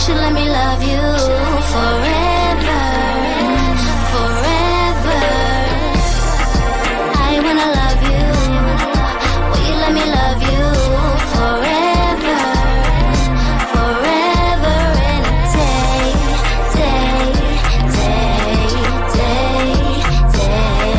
should let me love you forever, forever. I wanna love you. Will you let me love you forever, forever and a day, day, day, day, day.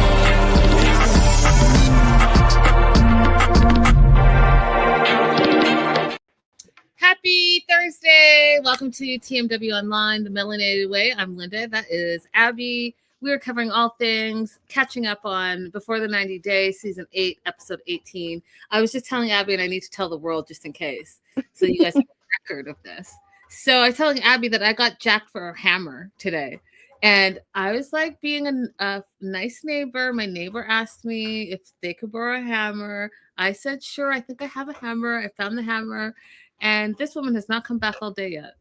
Happy Thursday. Welcome to TMW Online, the Melanated Way. I'm Linda. That is Abby. We are covering all things, catching up on Before the 90 Days, Season 8, Episode 18. I was just telling Abby, and I need to tell the world just in case, so you guys have a record of this. So I was telling Abby that I got jacked for a hammer today. And I was like being a nice neighbor. My neighbor asked me if they could borrow a hammer. I said, sure, I think I have a hammer. I found the hammer. And this woman has not come back all day yet.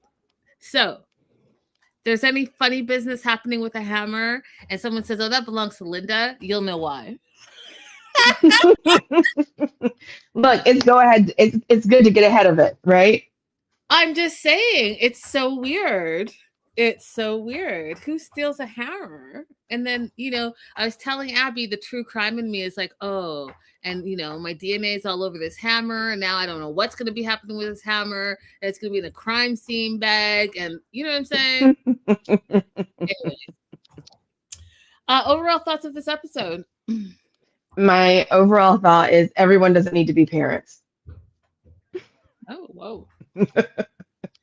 So there's any funny business happening with a hammer and someone says, oh, that belongs to Linda, you'll know why. Look, go ahead. It's good to get ahead of it, right? I'm just saying, it's so weird. It's so weird. Who steals a hammer? And then, I was telling Abby the true crime in me is like, oh, and, my DNA is all over this hammer. And now I don't know what's going to be happening with this hammer. And it's going to be in a crime scene bag. And you know what I'm saying? Anyway. Overall thoughts of this episode? My overall thought is everyone doesn't need to be parents. Oh, whoa.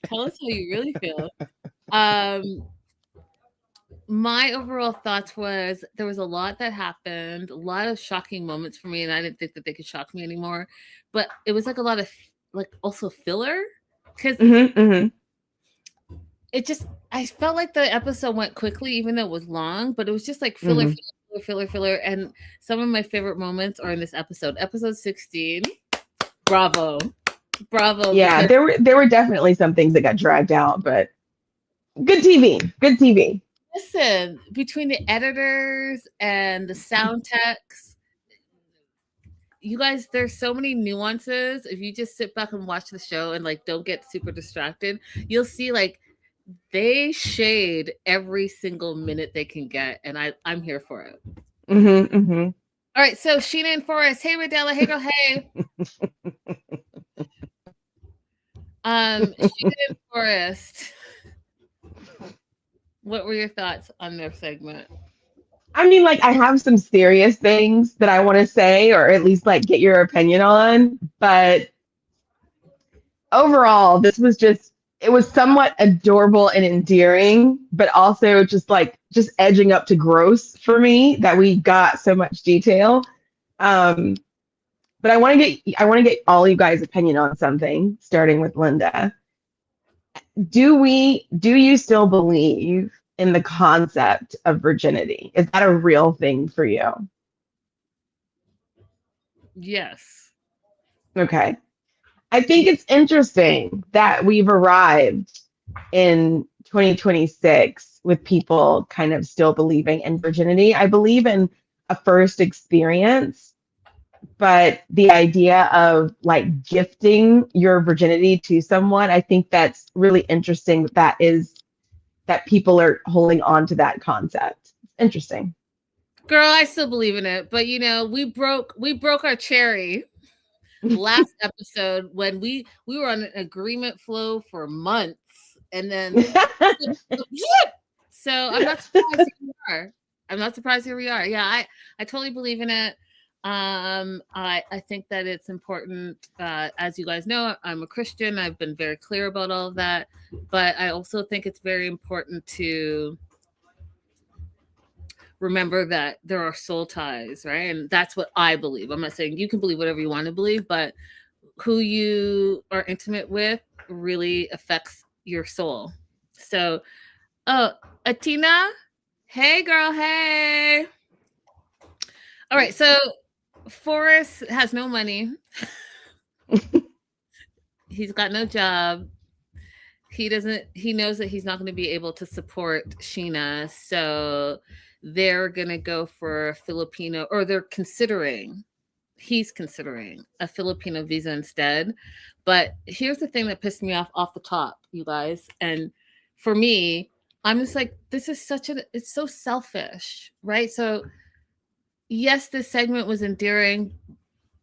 Tell us how you really feel. My overall thoughts was there was a lot that happened, a lot of shocking moments for me, and I didn't think that they could shock me anymore. But it was like a lot of also filler because it just I felt like the episode went quickly, even though it was long. But it was just like filler. And some of my favorite moments are in this episode 16. Bravo. Yeah, there were definitely some things that got dragged out, but good TV. Listen, between the editors and the sound techs, you guys, there's so many nuances. If you just sit back and watch the show and don't get super distracted, you'll see they shade every single minute they can get, and I'm here for it. All right, so Sheena and Forrest. Hey, Rodella. Hey, girl. Hey. Sheena and Forrest. What were your thoughts on their segment? I mean, I have some serious things that I want to say, or at least get your opinion on. But overall, this was it was somewhat adorable and endearing, but also just edging up to gross for me that we got so much detail. But I want to get all you guys' opinion on something, starting with Linda. Do you still believe in the concept of virginity? Is that a real thing for you? Yes. Okay. I think it's interesting that we've arrived in 2026 with people kind of still believing in virginity. I believe in a first experience, but the idea of gifting your virginity to someone, I think that's really interesting. That people are holding on to that concept. Interesting. Girl, I still believe in it, but we broke our cherry last episode when we were on an agreement flow for months, and then so I'm not surprised here we are. Yeah, I totally believe in it. I think that it's important. As you guys know, I'm a Christian. I've been very clear about all of that, but I also think it's very important to remember that there are soul ties, right? And that's what I believe. I'm not saying you can believe whatever you want to believe, but who you are intimate with really affects your soul. So, Atina, hey girl, hey. All right, so Forrest has no money. He's got no job. He knows that he's not going to be able to support Sheena. So they're going to go for a Filipino, or he's considering a Filipino visa instead. But here's the thing that pissed me off the top. you guys. And for me, I'm just like, this is it's so selfish, right? So yes, this segment was endearing,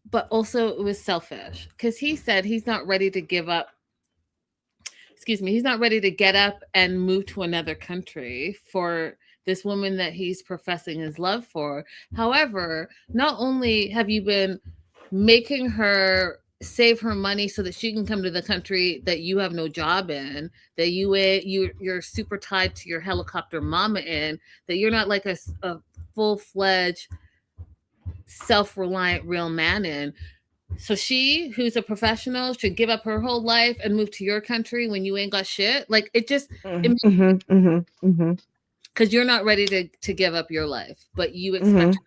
but also it was selfish because he said he's not ready to give up. Excuse me, he's not ready to get up and move to another country for this woman that he's professing his love for. However, not only have you been making her save her money so that she can come to the country that you have no job in, that you're super tied to your helicopter mama in, that you're not like a full-fledged self-reliant real man in. So she, who's a professional, should give up her whole life and move to your country when you ain't got shit. Like it just, because you're not ready to give up your life, but you expect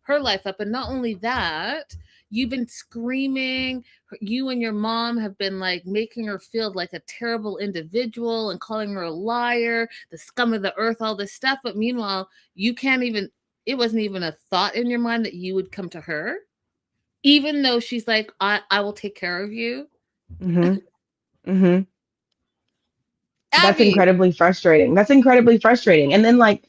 her life up. And not only that, you've been screaming. You and your mom have been like making her feel like a terrible individual and calling her a liar, the scum of the earth, all this stuff. But meanwhile, you can't even. It wasn't even a thought in your mind that you would come to her, even though she's like, I will take care of you. That's incredibly frustrating. And then like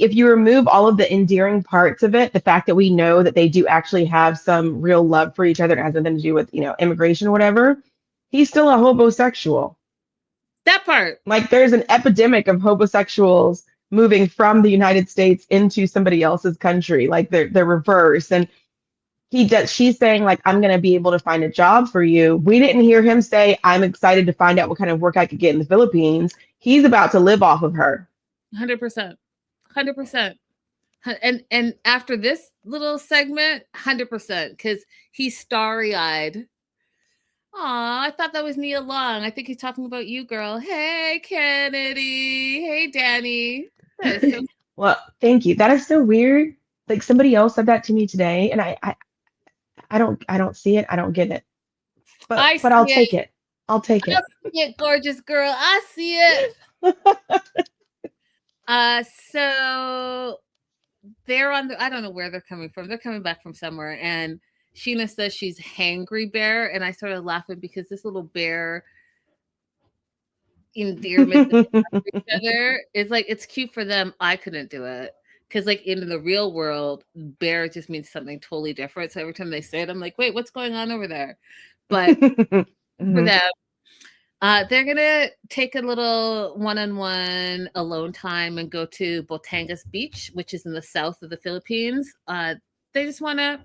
if you remove all of the endearing parts of it, the fact that we know that they do actually have some real love for each other, it has nothing to do with, immigration or whatever, he's still a homosexual. That part. Like there's an epidemic of homosexuals moving from the United States into somebody else's country. Like they're reversed. And she's saying like, I'm going to be able to find a job for you. We didn't hear him say, I'm excited to find out what kind of work I could get in the Philippines. He's about to live off of her. 100%. 100%. And after this little segment, 100%, because he's starry-eyed. Aw, I thought that was Nia Long. I think he's talking about you, girl. Hey, Kennedy. Hey, Danny. That is so Well, thank you. That is so weird. Like somebody else said that to me today, and I don't see it. I don't get it. But I'll take it. I'll take it. I see it, gorgeous girl. I see it. So they're I don't know where they're coming from. They're coming back from somewhere, and Sheena says she's hangry bear, and I started laughing because this little bear endearment to each other is like, it's cute for them. I couldn't do it because like in the real world, bear just means something totally different. So every time they say it, I'm like, wait, what's going on over there? But for them, they're gonna take a little one-on-one alone time and go to Batangas Beach, which is in the south of the Philippines. They just want to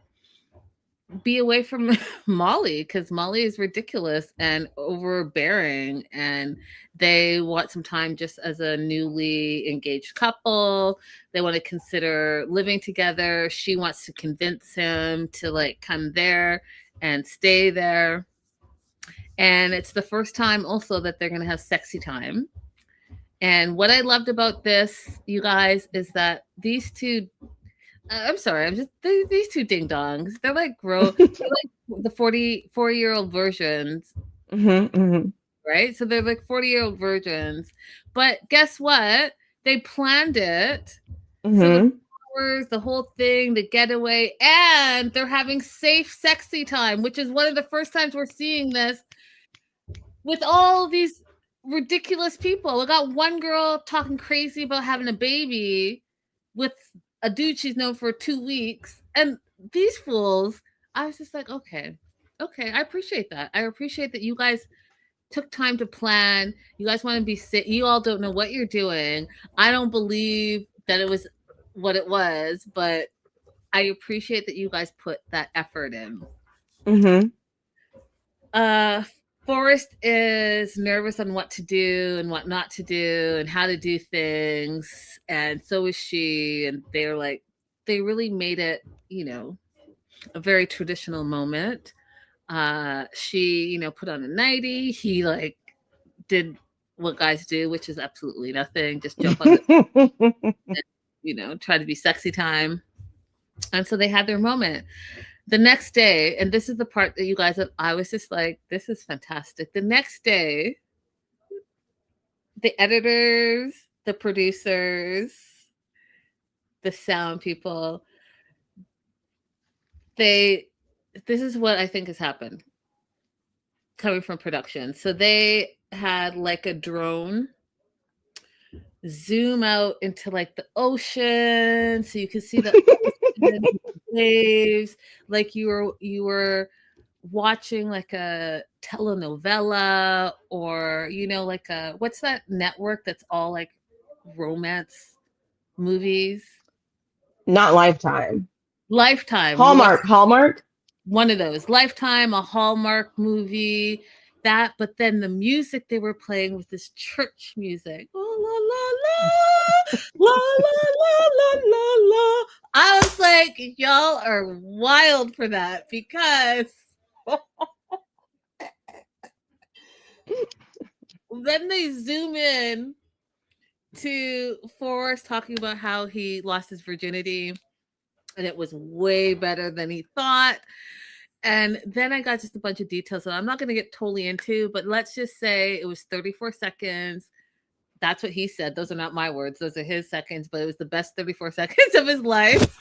be away from Molly because Molly is ridiculous and overbearing, and they want some time just as a newly engaged couple. They want to consider living together. She wants to convince him to like come there and stay there. And it's the first time also that they're going to have sexy time. And what I loved about this, you guys, is that these two, I'm sorry, these two ding dongs, they're like they're like the 44-year-old versions, right? So they're like 40-year-old versions. But guess what? They planned it. So the whole thing, the getaway, and they're having safe, sexy time, which is one of the first times we're seeing this with all these ridiculous people. We got one girl talking crazy about having a baby with a dude she's known for 2 weeks. And these fools, I was just like, okay, I appreciate that. I appreciate that you guys took time to plan. You guys want to be sick. You all don't know what you're doing. I don't believe that it was what it was, but I appreciate that you guys put that effort in. Forrest is nervous on what to do and what not to do and how to do things, and so is she. And they're like, they really made it, a very traditional moment. She, put on a nightie. He like did what guys do, which is absolutely nothing. Just jump on the, and, try to be sexy time. And so they had their moment. The next day, and this is the part that you guys, I was just like, this is fantastic. The next day, the editors, the producers, the sound people, this is what I think has happened. coming from production. So they had like a drone zoom out into like the ocean so you could see the ocean waves, like you were watching like a telenovela, or like a, what's that network that's all like romance movies? Not Lifetime. Lifetime. You watch Hallmark. one of those. Lifetime, a Hallmark movie. That, but then the music they were playing with this church music. La la la la la la la la. I was like, y'all are wild for that, because then they zoom in to Forrest talking about how he lost his virginity and it was way better than he thought. And then I got just a bunch of details that I'm not going to get totally into, but let's just say it was 34 seconds. That's what he said. Those are not my words. Those are his seconds, but it was the best 34 seconds of his life.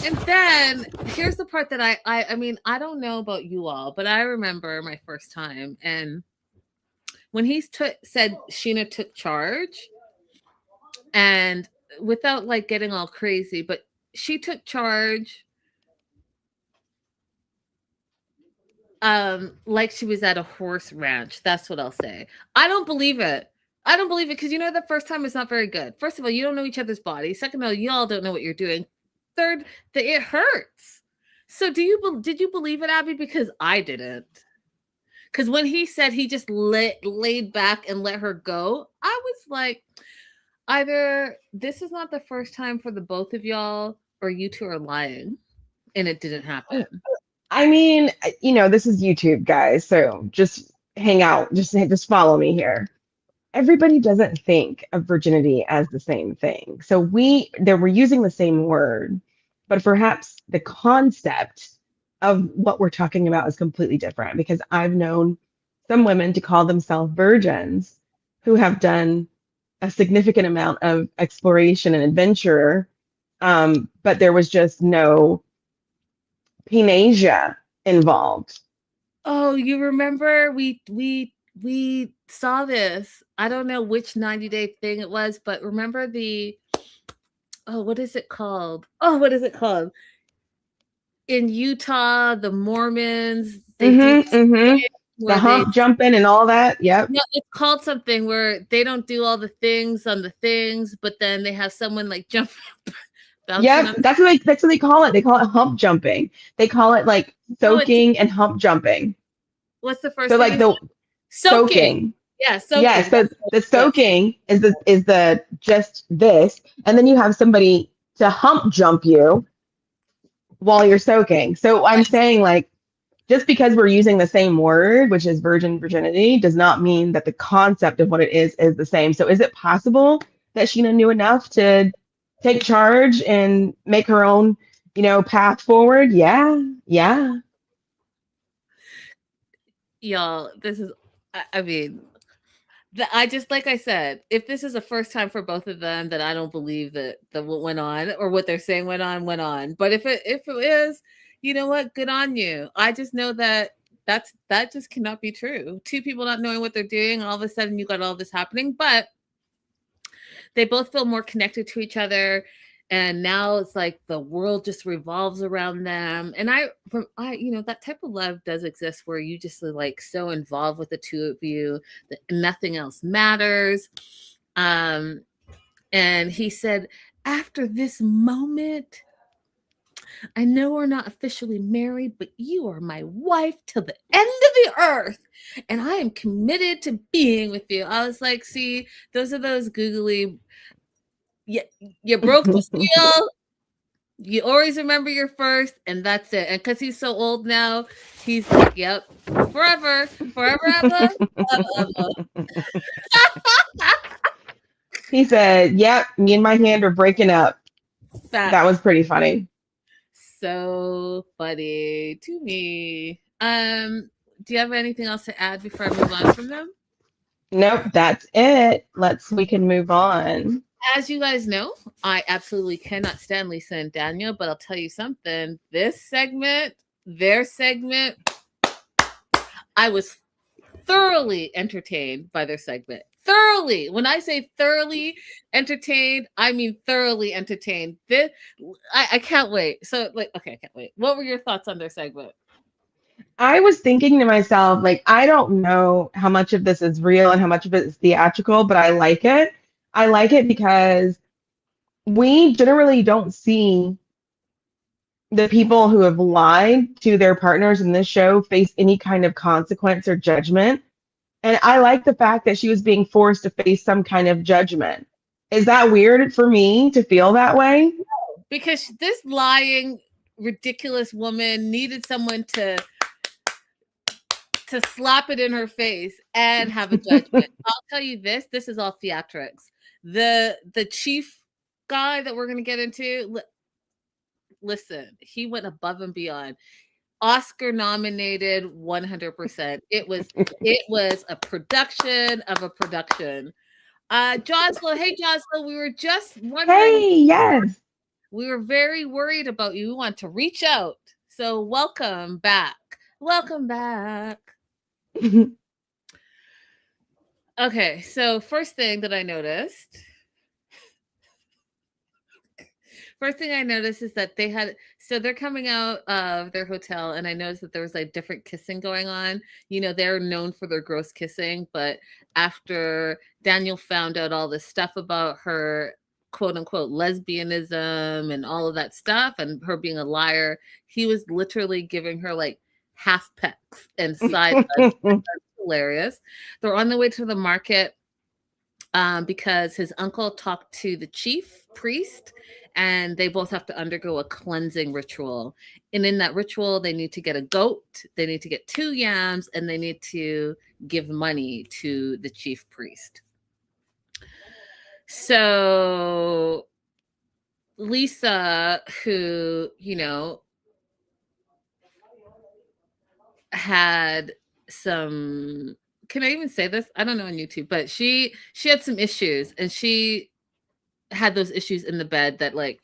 And then here's the part that I mean, I don't know about you all, but I remember my first time. And when he said Sheena took charge, and without like getting all crazy, but she took charge like she was at a horse ranch. That's what I'll say. I don't believe it. I don't believe it because the first time is not very good. First of all, you don't know each other's bodies. Second of all, y'all don't know what you're doing. Third, that it hurts. So did you believe it, Abby? Because I didn't. Because when he said he just laid back and let her go, I was like, either this is not the first time for the both of y'all, or you two are lying, and it didn't happen. I mean, this is YouTube, guys, so just hang out, just follow me here. Everybody doesn't think of virginity as the same thing. So we're using the same word, but perhaps the concept of what we're talking about is completely different, because I've known some women to call themselves virgins who have done a significant amount of exploration and adventure, but there was just no Panasia involved. Oh, you remember we saw this. I don't know which 90-day thing it was, but remember what is it called? In Utah, the Mormons, they do the hump jumping and all that. Yep. No, it's called something where they don't do all the things on the things, but then they have someone like jump. Yep, that's what they call it. They call it hump jumping. They call it like soaking and hump jumping. What's the first? So like the soaking. Yeah, soaking. Yeah, so the soaking is the just this, and then you have somebody to hump jump you while you're soaking. So I'm saying, like, just because we're using the same word, which is virginity, does not mean that the concept of what it is the same. So is it possible that Sheena knew enough to take charge and make her own, path forward? Yeah. Y'all, this is, I mean, I just, like I said, if this is the first time for both of them, then I don't believe that what went on, or what they're saying went on. But if it is, you know what? Good on you. I just know that just cannot be true. Two people not knowing what they're doing, all of a sudden you got all this happening, but they both feel more connected to each other. And now it's like the world just revolves around them. And I, that type of love does exist, where you just are like so involved with the two of you that nothing else matters. And he said, after this moment, I know we're not officially married, but you are my wife till the end of the earth. And I am committed to being with you. I was like, see, those are those googly. You broke the seal. You always remember your first, and that's it. And because he's so old now, he's like, yep, forever, ever. He said, yep, me and my hand are breaking up. That was pretty funny. So funny to me. Do you have anything else to add before I move on from them? Nope, that's it. We can move on. As you guys know, I absolutely cannot stand Lisa and Daniel, but I'll tell you something. This segment their segment, I was thoroughly entertained by their segment. Thoroughly. When I say thoroughly entertained, I mean thoroughly entertained. I can't wait. So, like, okay, I can't wait. What were your thoughts on their segment? I was thinking to myself, like, I don't know how much of this is real and how much of it is theatrical, but I like it. I like it because we generally don't see the people who have lied to their partners in this show face any kind of consequence or judgment. And I like the fact that she was being forced to face some kind of judgment. Is that weird for me to feel that way? Because this lying, ridiculous woman needed someone to slap it in her face and have a judgment. I'll tell you this is all theatrics. The chief guy that we're going to get into, listen, he went above and beyond. Oscar nominated 100%. It was a production of a production. Jocelyn, hey Jocelyn, we were just wondering. Hey, yes. We were very worried about you. We want to reach out. So welcome back. Welcome back. Okay, so first thing I noticed is that they're coming out of their hotel, and I noticed that there was like different kissing going on. You know, they're known for their gross kissing, but after Daniel found out all this stuff about her quote unquote lesbianism and all of that stuff and her being a liar, he was literally giving her like half pecks and side That's hilarious. They're on the way to the market because his uncle talked to the chief priest, and they both have to undergo a cleansing ritual. And in that ritual, they need to get a goat, they need to get 2 yams, and they need to give money to the chief priest. So Lisa, who, you know, had some, can I even say this? I don't know on YouTube, but she had some issues, and she had those issues in the bed that like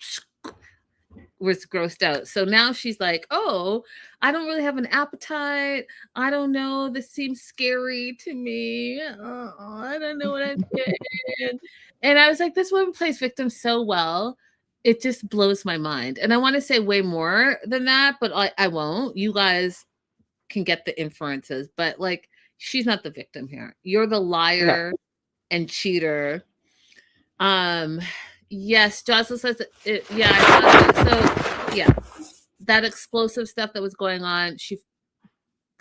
was grossed out. So now she's like, oh, I don't really have an appetite. I don't know. This seems scary to me. I don't know what I'm doing. And I was like, this woman plays victim so well. It just blows my mind. And I want to say way more than that, but I won't. You guys can get the inferences, but like, she's not the victim here. You're the liar and cheater. Yes, Jocelyn says it. Yeah, I saw that. So yeah, that explosive stuff that was going on. She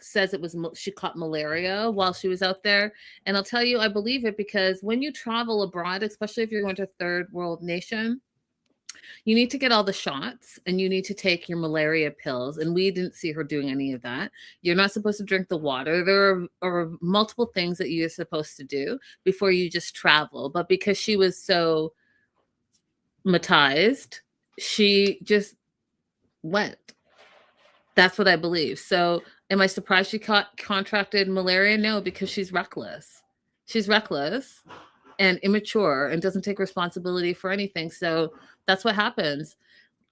says it was she caught malaria while she was out there, and I'll tell you, I believe it, because when you travel abroad, especially if you're going to a third world nation, you need to get all the shots and you need to take your malaria pills. And we didn't see her doing any of that. You're not supposed to drink the water. There are multiple things that you're supposed to do before you just travel. But because she was so traumatized, she just went. That's what I believe. So am I surprised she contracted malaria? No, because she's reckless. She's reckless and immature and doesn't take responsibility for anything. So that's what happens.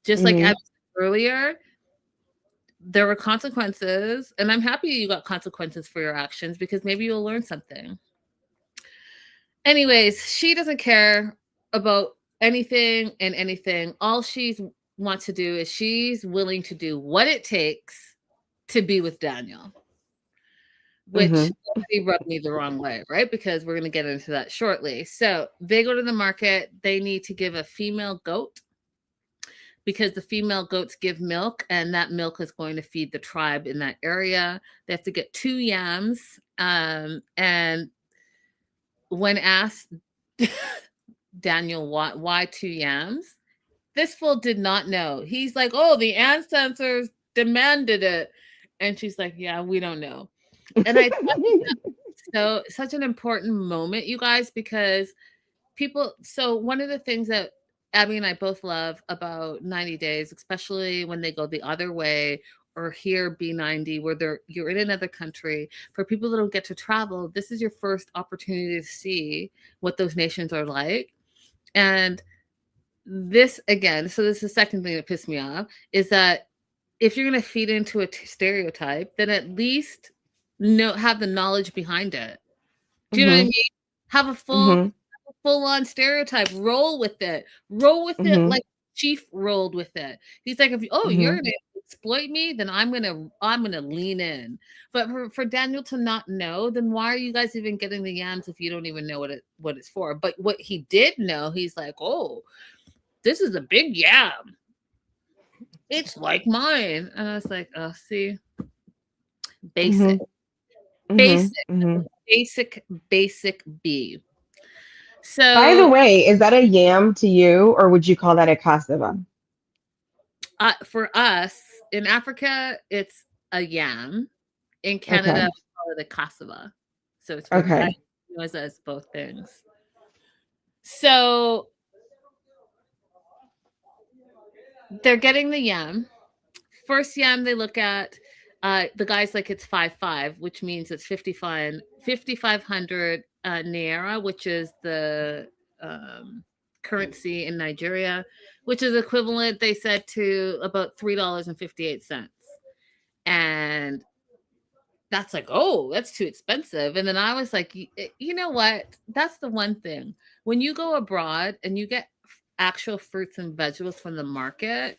Just like I said earlier, there were consequences, and I'm happy you got consequences for your actions because maybe you'll learn something. Anyways, she doesn't care about anything and anything. All she wants to do is she's willing to do what it takes to be with Daniel, which already rubbed me the wrong way, right? Because we're going to get into that shortly. So they go to the market. They need to give a female goat because the female goats give milk, and that milk is going to feed the tribe in that area. They have to get 2 yams. And when asked, Daniel, why 2 yams? This fool did not know. He's like, oh, the ancestors demanded it. And she's like, yeah, we don't know. And I so such an important moment, you guys, because people, so one of the things that Abby and I both love about 90 Days, especially when they go the other way, or here B90, where you're in another country, for people that don't get to travel, this is your first opportunity to see what those nations are like. And this, again, so this is the second thing that pissed me off, is that if you're going to feed into a stereotype, then at least have the knowledge behind it. Do you know what I Mhm. mean? Have a Mhm. full on stereotype. Roll with it. Roll with it Mhm. like Chief rolled with it. He's like, if you're Mhm. gonna exploit me, then I'm gonna lean in. But for Daniel to not know, then why are you guys even getting the yams if you don't even know what it's for? But what he did know, he's like, oh, this is a big yam. It's like mine. And I was like, oh, see, basic, Mhm. basic, Mhm. Mhm. basic B. By the So way, is that a yam to you, or would you call that a cassava? for us in Africa, it's a yam. In Canada, Okay. we call it a cassava. So it's I Okay. know it as both things. So they're getting the yam. First yam they look at, the guy's like it's 5.5, which means it's 5,500 naira, which is the currency in Nigeria, which is equivalent, they said, to about $3.58. And that's like, oh, that's too expensive. And then I was like, you know what? That's the one thing. When you go abroad and you get actual fruits and vegetables from the market,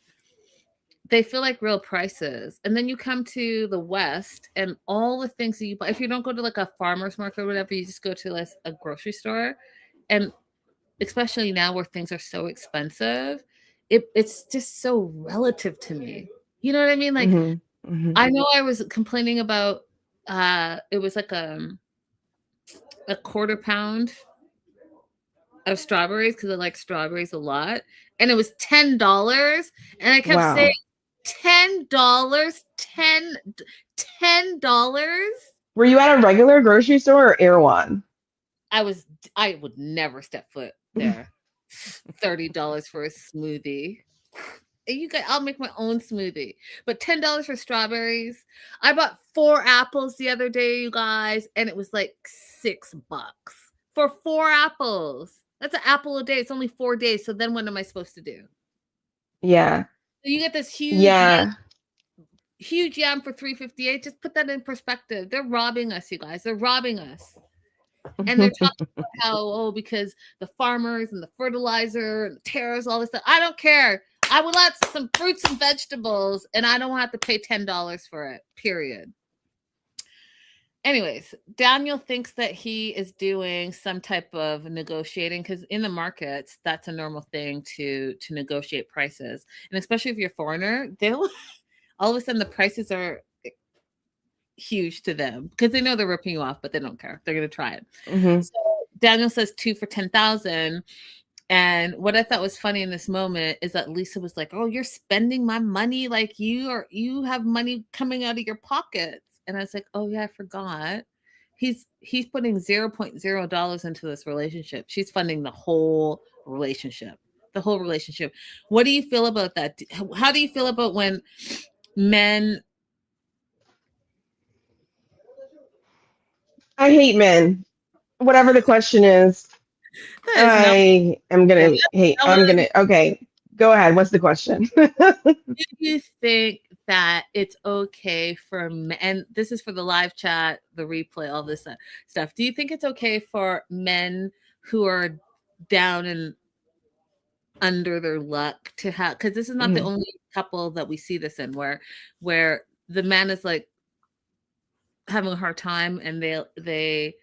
they feel like real prices. And then you come to the West and all the things that you buy, if you don't go to like a farmer's market or whatever, you just go to like a grocery store. And especially now where things are so expensive, it's just so relative to me. You know what I mean? Like, Mhm. Mhm. I know I was complaining about it was like a quarter pound of strawberries because I like strawberries a lot. And it was $10. And I kept saying Wow. $10, $10. Were you at a regular grocery store or Erewhon? I would never step foot there. $30 for a smoothie. I'll make my own smoothie. But $10 for strawberries. I bought 4 apples the other day, you guys, and it was like $6 for 4 apples. That's an apple a day. It's only 4 days. So then what am I supposed to do? Yeah. So you get this Yeah. huge yam for 358. Just put that in perspective. They're robbing us, you guys. They're robbing us. And they're talking about how, oh, because the farmers and the fertilizer and the tariffs, all this stuff. I don't care. I would like some fruits and vegetables, and I don't have to pay $10 for it, period. Anyways, Daniel thinks that he is doing some type of negotiating because in the markets, that's a normal thing to negotiate prices. And especially if you're a foreigner, they'll all of a sudden the prices are huge to them because they know they're ripping you off, but they don't care. They're going to try it. Mhm. So Daniel says 2 for 10,000. And what I thought was funny in this moment is that Lisa was like, "Oh, you're spending my money like you have money coming out of your pockets." And I was like, "Oh yeah, I forgot. He's putting $0.0 into this relationship. She's funding the whole relationship. The whole relationship. What do you feel about that? How do you feel about when men I hate men. Whatever the question is, that is not I am that gonna hate. I'm was gonna. Okay, go ahead. What's the question? do you think that it's okay for men, and this is for the live chat, the replay, all this stuff. Do you think it's okay for men who are down and under their luck to have, because this is not the Mhm. only couple that we see this in where the man is like having a hard time and they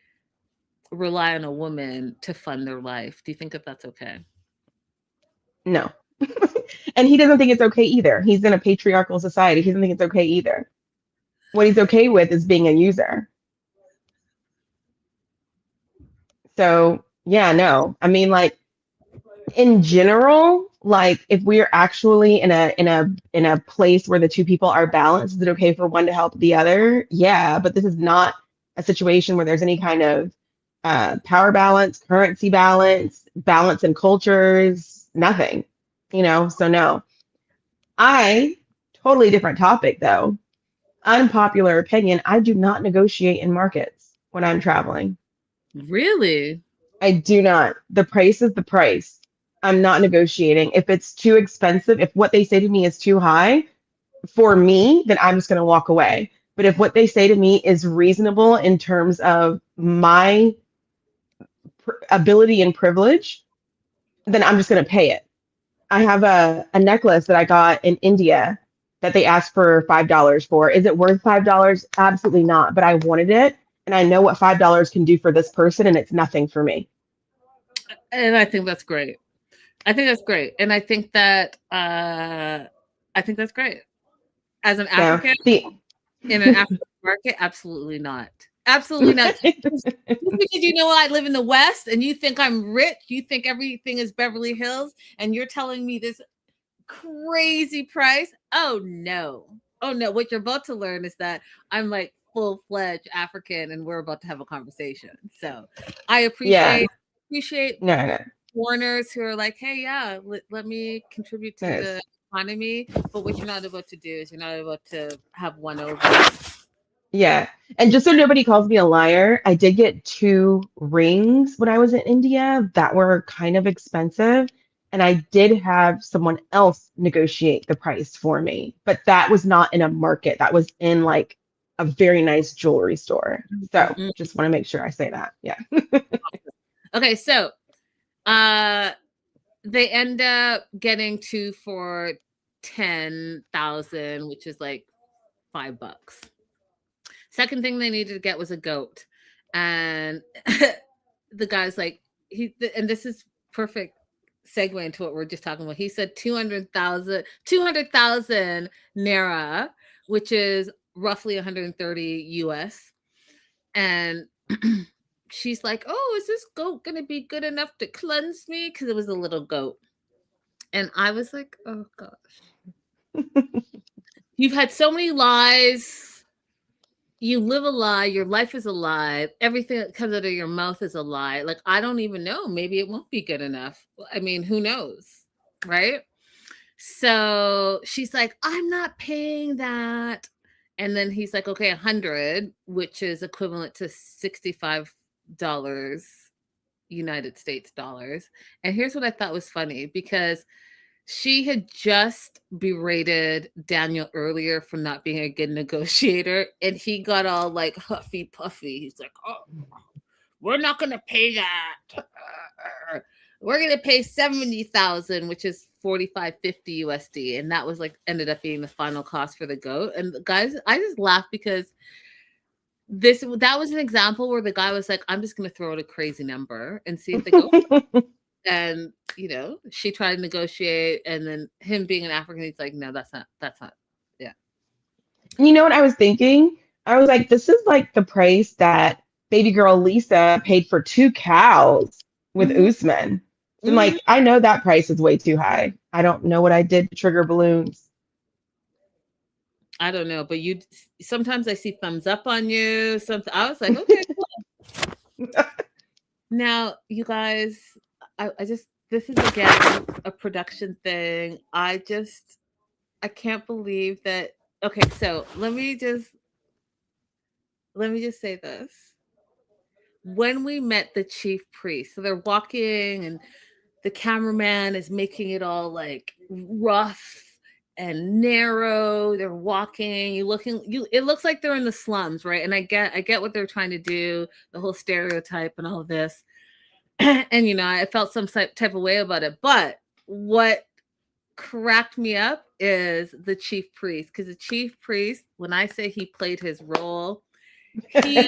rely on a woman to fund their life. Do you think that that's okay? No, and he doesn't think it's okay either. He's in a patriarchal society. He doesn't think it's okay either. What he's okay with is being a user. So yeah, no. I mean, like in general, like if we're actually in a place where the two people are balanced, is it okay for one to help the other? Yeah, but this is not a situation where there's any kind of power balance, currency balance, balance in cultures, nothing. So no. I totally different topic though. Unpopular opinion, I do not negotiate in markets when I'm traveling. Really? I do not. The price is the price. I'm not negotiating. If it's too expensive, if what they say to me is too high for me, then I'm just going to walk away. But if what they say to me is reasonable in terms of my ability and privilege, then I'm just going to pay it. I have a necklace that I got in India that they asked for $5 for. Is it worth $5? Absolutely not. But I wanted it, and I know what $5 can do for this person, and it's nothing for me. And I think that's great. I think that's great. And I think that great. As an African in an African market, absolutely not. Absolutely not. Just because you know I live in the West and you think I'm rich, you think everything is Beverly Hills, and you're telling me this crazy price. Oh no. Oh no. What you're about to learn is that I'm like full-fledged African and we're about to have a conversation. So I appreciate no. foreigners who are like, hey, yeah, let me contribute to the economy. But what you're not about to do is you're not about to have one over. Yeah. And just so nobody calls me a liar, I did get 2 rings when I was in India that were kind of expensive. And I did have someone else negotiate the price for me. But that was not in a market. That was in like a very nice jewelry store. So just want to make sure I say that. Yeah. Okay. So they end up getting 2 for 10,000, which is like $5. Second thing they needed to get was a goat. And the guy's like, and this is perfect segue into what we're just talking about. He said 200,000 naira, which is roughly 130 US. And she's like, oh, is this goat going to be good enough to cleanse me? Because it was a little goat. And I was like, oh gosh. You've had so many lies. You live a lie. Your life is a lie. Everything that comes out of your mouth is a lie. Like, I don't even know. Maybe it won't be good enough. I mean, who knows? Right? So she's like, I'm not paying that. And then he's like, okay, 100, which is equivalent to $65 United States dollars. And here's what I thought was funny, because she had just berated Daniel earlier for not being a good negotiator, and he got all like huffy puffy. He's like, oh, we're not going to pay that. We're going to pay 70,000, which is 45.50 USD. And that was like, ended up being the final cost for the goat. And the guys, I just laughed because that was an example where the guy was like, I'm just going to throw out a crazy number and see if they go. And, you know, she tried to negotiate, and then him being an African, he's like, no, that's not. Yeah. You know what I was thinking? I was like, this is like the price that baby girl Lisa paid for 2 cows with Usman. And like, I know that price is way too high. I don't know what I did to trigger balloons. I don't know, but sometimes I see thumbs up on you. Something. I was like, okay, cool. Now, you guys, this is again a production thing. I can't believe that. Okay, so let me just say this. When we met the chief priest, so they're walking and the cameraman is making it all like rough and narrow. They're walking, it looks like they're in the slums, right? And I get what they're trying to do, the whole stereotype and all of this. And, you know, I felt some type of way about it. But what cracked me up is the chief priest. Because the chief priest, when I say he played his role, he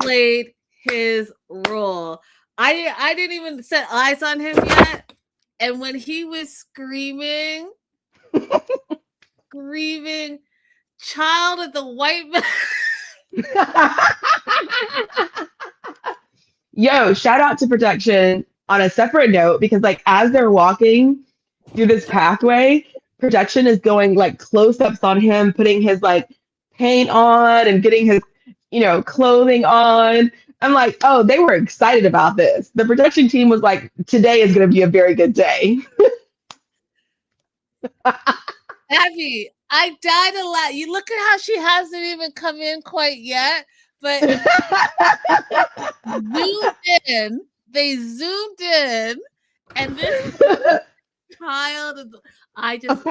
played his role. I didn't even set eyes on him yet. And when he was screaming, child of the white man. Yo, shout out to production on a separate note, because like as they're walking through this pathway, production is going like close-ups on him, putting his like paint on and getting his, you know, clothing on. I'm like, oh, they were excited about this. The production team was like, today is going to be a very good day. Abby, I died a lot. You look at how she hasn't even come in quite yet, but they zoomed in, and this child, I just,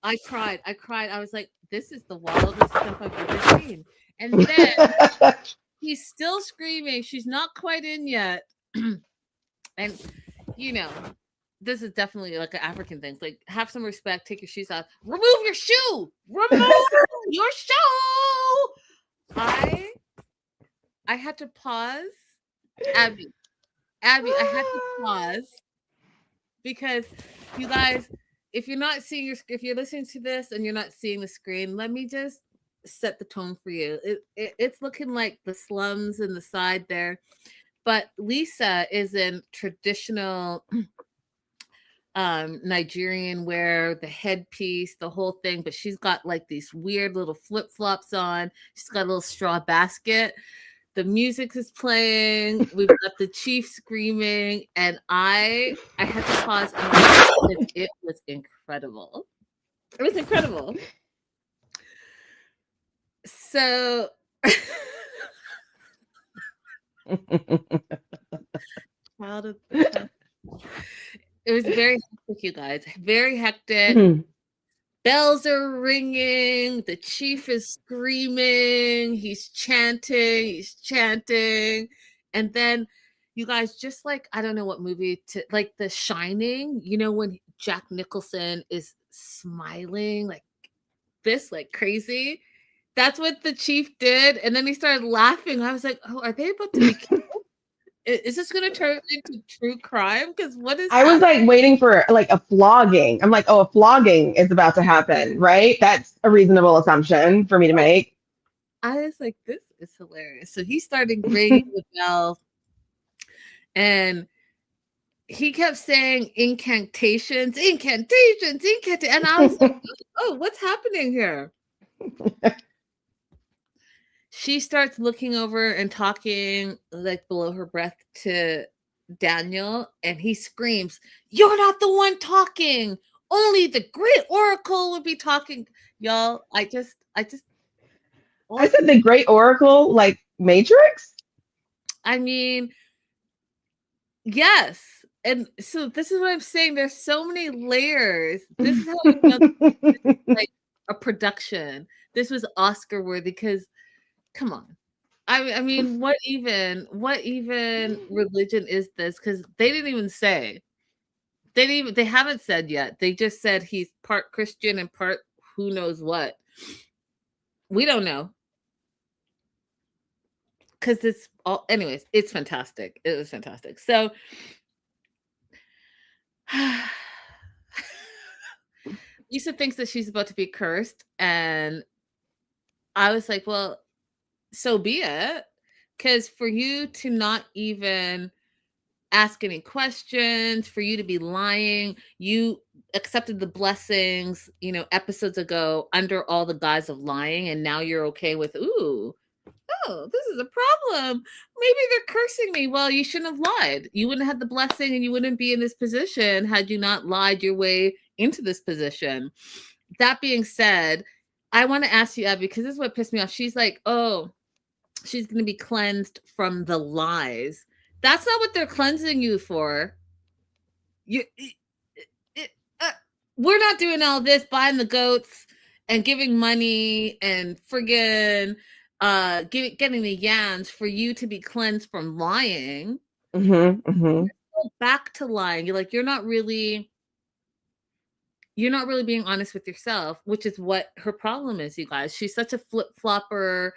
I cried. I was like, this is the wildest stuff I've ever seen. And then he's still screaming. She's not quite in yet. And you know, this is definitely like an African thing. Like, have some respect, take your shoes off, remove your shoe, remove your shoe. I had to pause. Abby, I had to pause because you guys, if you're not seeing if you're listening to this and you're not seeing the screen, let me just set the tone for you. It's looking like the slums in the side there, but Lisa is in traditional Nigerian wear, the headpiece, the whole thing, but she's got like these weird little flip-flops on. She's got a little straw basket. The music is playing. We've got the chief screaming, and I had to pause and watch because it was incredible. It was incredible. So Child of the it was very hectic, you guys. Very hectic. Bells are ringing. The chief is screaming. He's chanting. And then, you guys, just like, I don't know what movie like The Shining, you know, when Jack Nicholson is smiling like this, like crazy. That's what the chief did. And then he started laughing. I was like, oh, are they about to be killed? Is this going to turn into true crime? Because what is I was happening? like waiting for like a flogging. I'm like, oh, a flogging is about to happen, right? That's a reasonable assumption for me to make. I was like, this is hilarious. So he started ringing the bell and he kept saying incantations. And I was like, oh, what's happening here? She starts looking over and talking like below her breath to Daniel, and he screams, "You're not the one talking. Only the great oracle would be talking." Y'all, I I said the Great Oracle, like Matrix. I mean, yes. And so this is what I'm saying. There's so many layers. This is how you know this is like a production. This was Oscar worthy because come on. I mean, what even religion is this? Because they didn't even say. They haven't said yet. They just said he's part Christian and part who knows what. We don't know. Because it's all anyways, it's fantastic. It was fantastic. So Lisa thinks that she's about to be cursed, and I was like, well, so be it. Because for you to not even ask any questions, for you to be lying, you accepted the blessings, you know, episodes ago under all the guise of lying, and now you're okay with, ooh, oh, this is a problem. Maybe they're cursing me. Well, you shouldn't have lied. You wouldn't have had the blessing and you wouldn't be in this position had you not lied your way into this position. That being said, I want to ask you, Abby, because this is what pissed me off. She's like, oh, she's going to be cleansed from the lies. That's not what they're cleansing you for. You, we're not doing all this, buying the goats and giving money and friggin' getting the yams for you to be cleansed from lying. Back to lying. You're like, you're not really being honest with yourself, which is what her problem is, you guys. She's such a flip-flopper,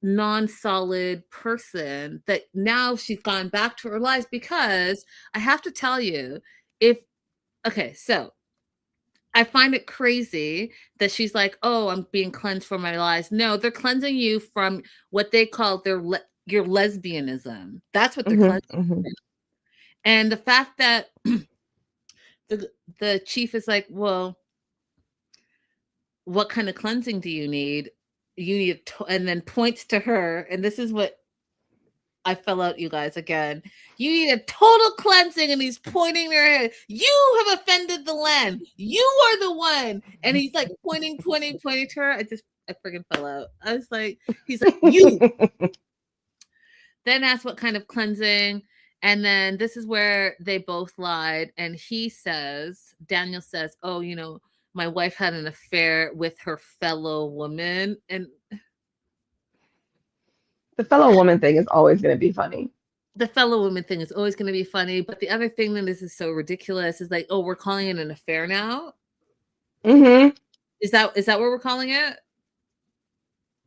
non-solid person that now she's gone back to her lies because I have to tell you, so I find it crazy that she's like, oh, I'm being cleansed from my lies. No, they're cleansing you from what they call your lesbianism. That's what they're cleansing. And the fact that the chief is like, well, what kind of cleansing do you need? You need, and then points to her. And this is what I fell out, you guys, again. You need a total cleansing, and he's pointing their head. You have offended the land. You are the one. And he's like pointing to her. I freaking fell out. I was like, he's like, you. Then asked what kind of cleansing. And then this is where they both lied. And Daniel says, oh, you know, my wife had an affair with her fellow woman. And The fellow woman thing is always going to be funny. the fellow woman thing is always going to be funny. But the other thing that this is so ridiculous is like, oh, we're calling it an affair now. Mm-hmm. Is that what we're calling it?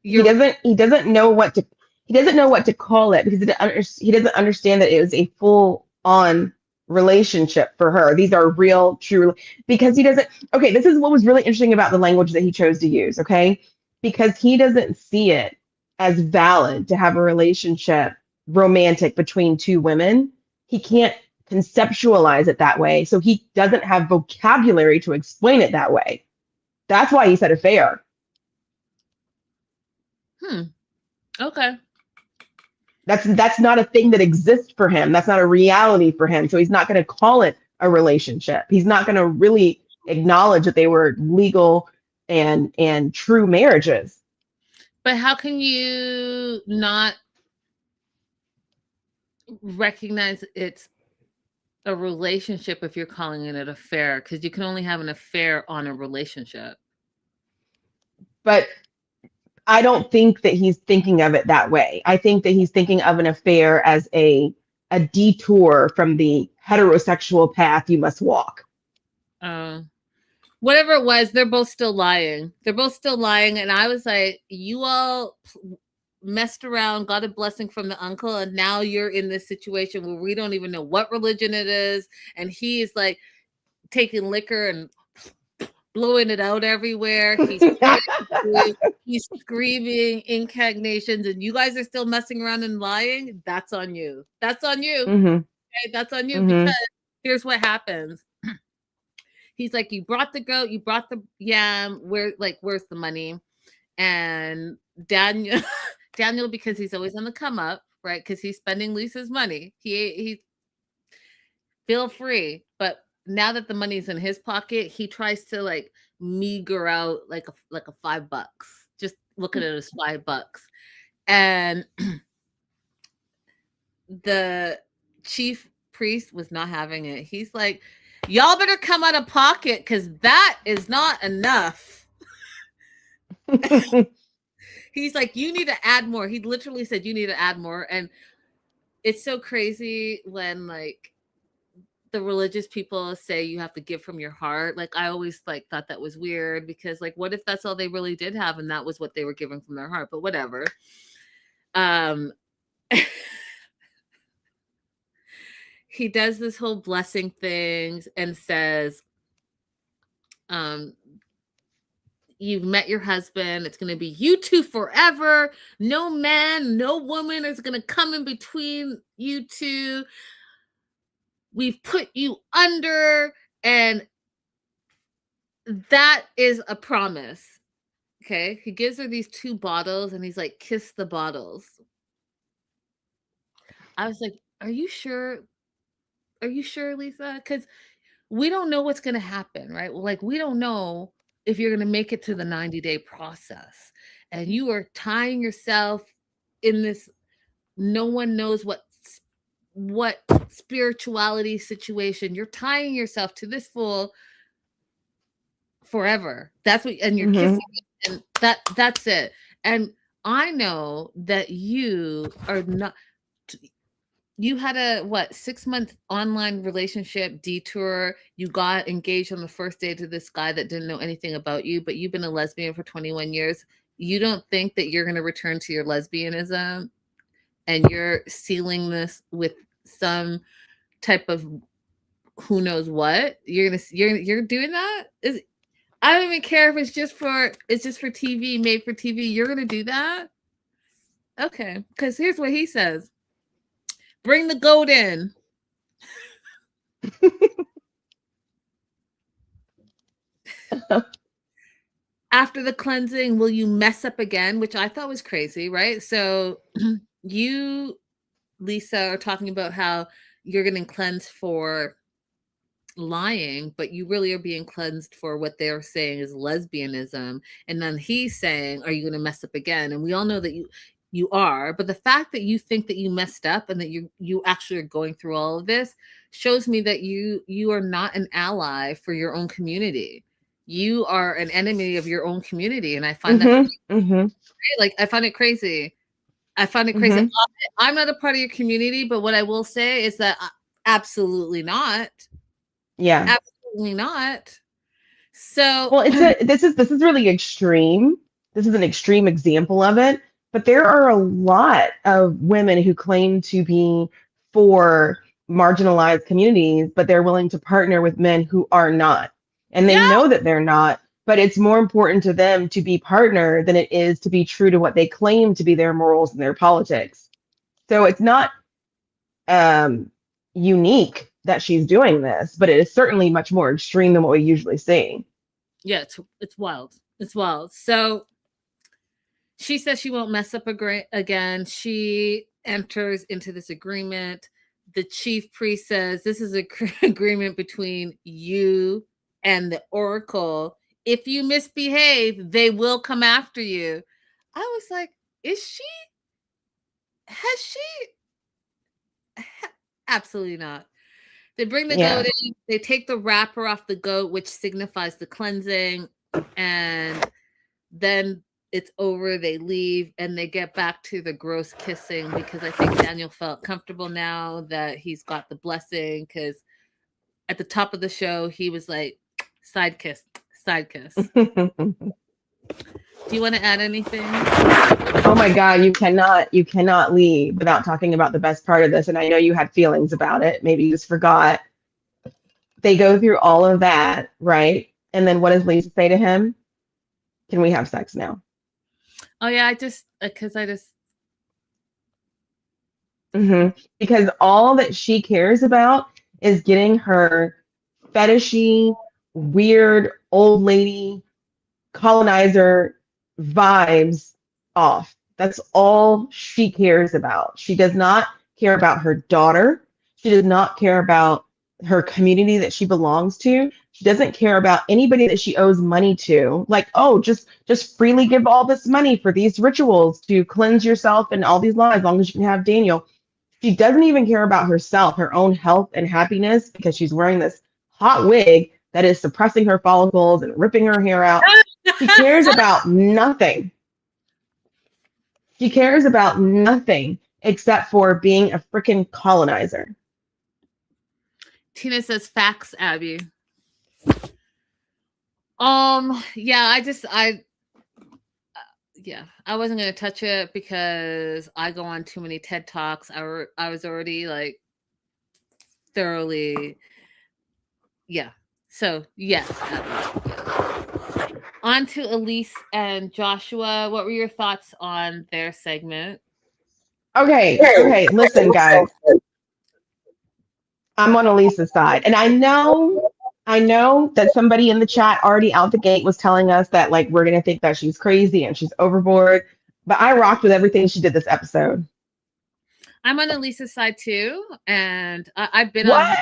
He doesn't know what to call it because he doesn't understand that it was a full on relationship for her. These are real, true, because he doesn't. Okay, this is what was really interesting about the language that he chose to use. Okay, because he doesn't see it as valid to have a relationship romantic between two women. He can't conceptualize it that way, so he doesn't have vocabulary to explain it that way. That's why he said affair. Okay. That's not a thing that exists for him. That's not a reality for him. So he's not going to call it a relationship. He's not going to really acknowledge that they were legal and true marriages. But how can you not recognize it's a relationship if you're calling it an affair? Because you can only have an affair on a relationship. But I don't think that he's thinking of it that way. I think that he's thinking of an affair as a detour from the heterosexual path you must walk. Whatever it was, they're both still lying. They're both still lying. And I was like, you all messed around, got a blessing from the uncle, and now you're in this situation where we don't even know what religion it is. And he is like taking liquor and blowing it out everywhere. He's screaming incantations, and you guys are still messing around and lying. That's on you. That's on you. Mm-hmm. Okay? That's on you. Mm-hmm. Because here's what happens. He's like, you brought the goat, you brought the yam. Where's the money? And Daniel, because he's always on the come up, right? Because he's spending Lisa's money. He feel free, but now that the money's in his pocket, he tries to like meager out like a $5. Just look at it as $5. And the chief priest was not having it. He's like, y'all better come out of pocket because that is not enough. He's like, you need to add more. He literally said, you need to add more. And it's so crazy when like the religious people say you have to give from your heart. Like I always like thought that was weird because like, what if that's all they really did have and that was what they were giving from their heart? But whatever. He does this whole blessing things and says, you've met your husband. It's going to be you two forever. No man, no woman is going to come in between you two. We've put you under, and that is a promise. Okay. He gives her these 2 bottles and he's like, kiss the bottles. I was like, are you sure? Are you sure, Lisa? Because we don't know what's going to happen, right? Like, we don't know if you're going to make it to the 90-day process. And you are tying yourself in this, no one knows what spirituality situation. You're tying yourself to this fool forever. That's what, and you're kissing it, and that's it. And I know that you are not. You had a 6-month online relationship detour. You got engaged on the first day to this guy that didn't know anything about you, but you've been a lesbian for 21 years. You don't think that you're going to return to your lesbianism and you're sealing this with some type of who knows what? You're doing that? I don't even care if it's just for TV, made for TV. You're going to do that? Okay, because here's what he says. Bring the goat in. After the cleansing, will you mess up again? Which I thought was crazy, right? So you, Lisa, are talking about how you're getting cleansed for lying, but you really are being cleansed for what they're saying is lesbianism. And then he's saying, are you going to mess up again? And we all know that you are, but the fact that you think that you messed up and that you actually are going through all of this shows me that you are not an ally for your own community. you are an enemy of your own community. And I find that crazy. Like, I find it crazy. I find it crazy. I'm not a part of your community, but what I will say is that absolutely not. Yeah. Absolutely not. So, well, this is really extreme. This is an extreme example of it, but there are a lot of women who claim to be for marginalized communities, but they're willing to partner with men who are not. And they know that they're not, but it's more important to them to be partner than it is to be true to what they claim to be their morals and their politics. So it's not unique that she's doing this, but it is certainly much more extreme than what we usually see. Yeah, it's wild. It's wild. So she says she won't mess up again. She enters into this agreement. The chief priest says this is an agreement between you and the oracle. If you misbehave, they will come after you. I was like, is she? Has she? Absolutely not. They bring the goat in. They take the wrapper off the goat, which signifies the cleansing. And then it's over. They leave and they get back to the gross kissing because I think Daniel felt comfortable now that he's got the blessing. Because at the top of the show, he was like, side kiss, side kiss. Do you want to add anything? Oh my God, you cannot leave without talking about the best part of this. And I know you had feelings about it. Maybe you just forgot. They go through all of that, right? And then what does Lisa say to him? Can we have sex now? Oh yeah, because because all that she cares about is getting her fetishy, weird old lady colonizer vibes off. That's all she cares about. She does not care about her daughter. She does not care about her community that she belongs to. She doesn't care about anybody that she owes money to. Like, oh, just freely give all this money for these rituals to cleanse yourself and all these laws as long as you can have Daniel. She doesn't even care about herself, her own health and happiness, because she's wearing this hot wig that is suppressing her follicles and ripping her hair out. She cares about nothing. She cares about nothing except for being a freaking colonizer. Tina says facts, Abby. I wasn't going to touch it because I go on too many TED Talks. I was already like thoroughly, So yes. On to Elise and Joshua. What were your thoughts on their segment? Okay. Listen, guys. I'm on Elise's side, and I know that somebody in the chat already out the gate was telling us that like we're gonna think that she's crazy and she's overboard. But I rocked with everything she did this episode. I'm on Elise's side too, and I've been what? on.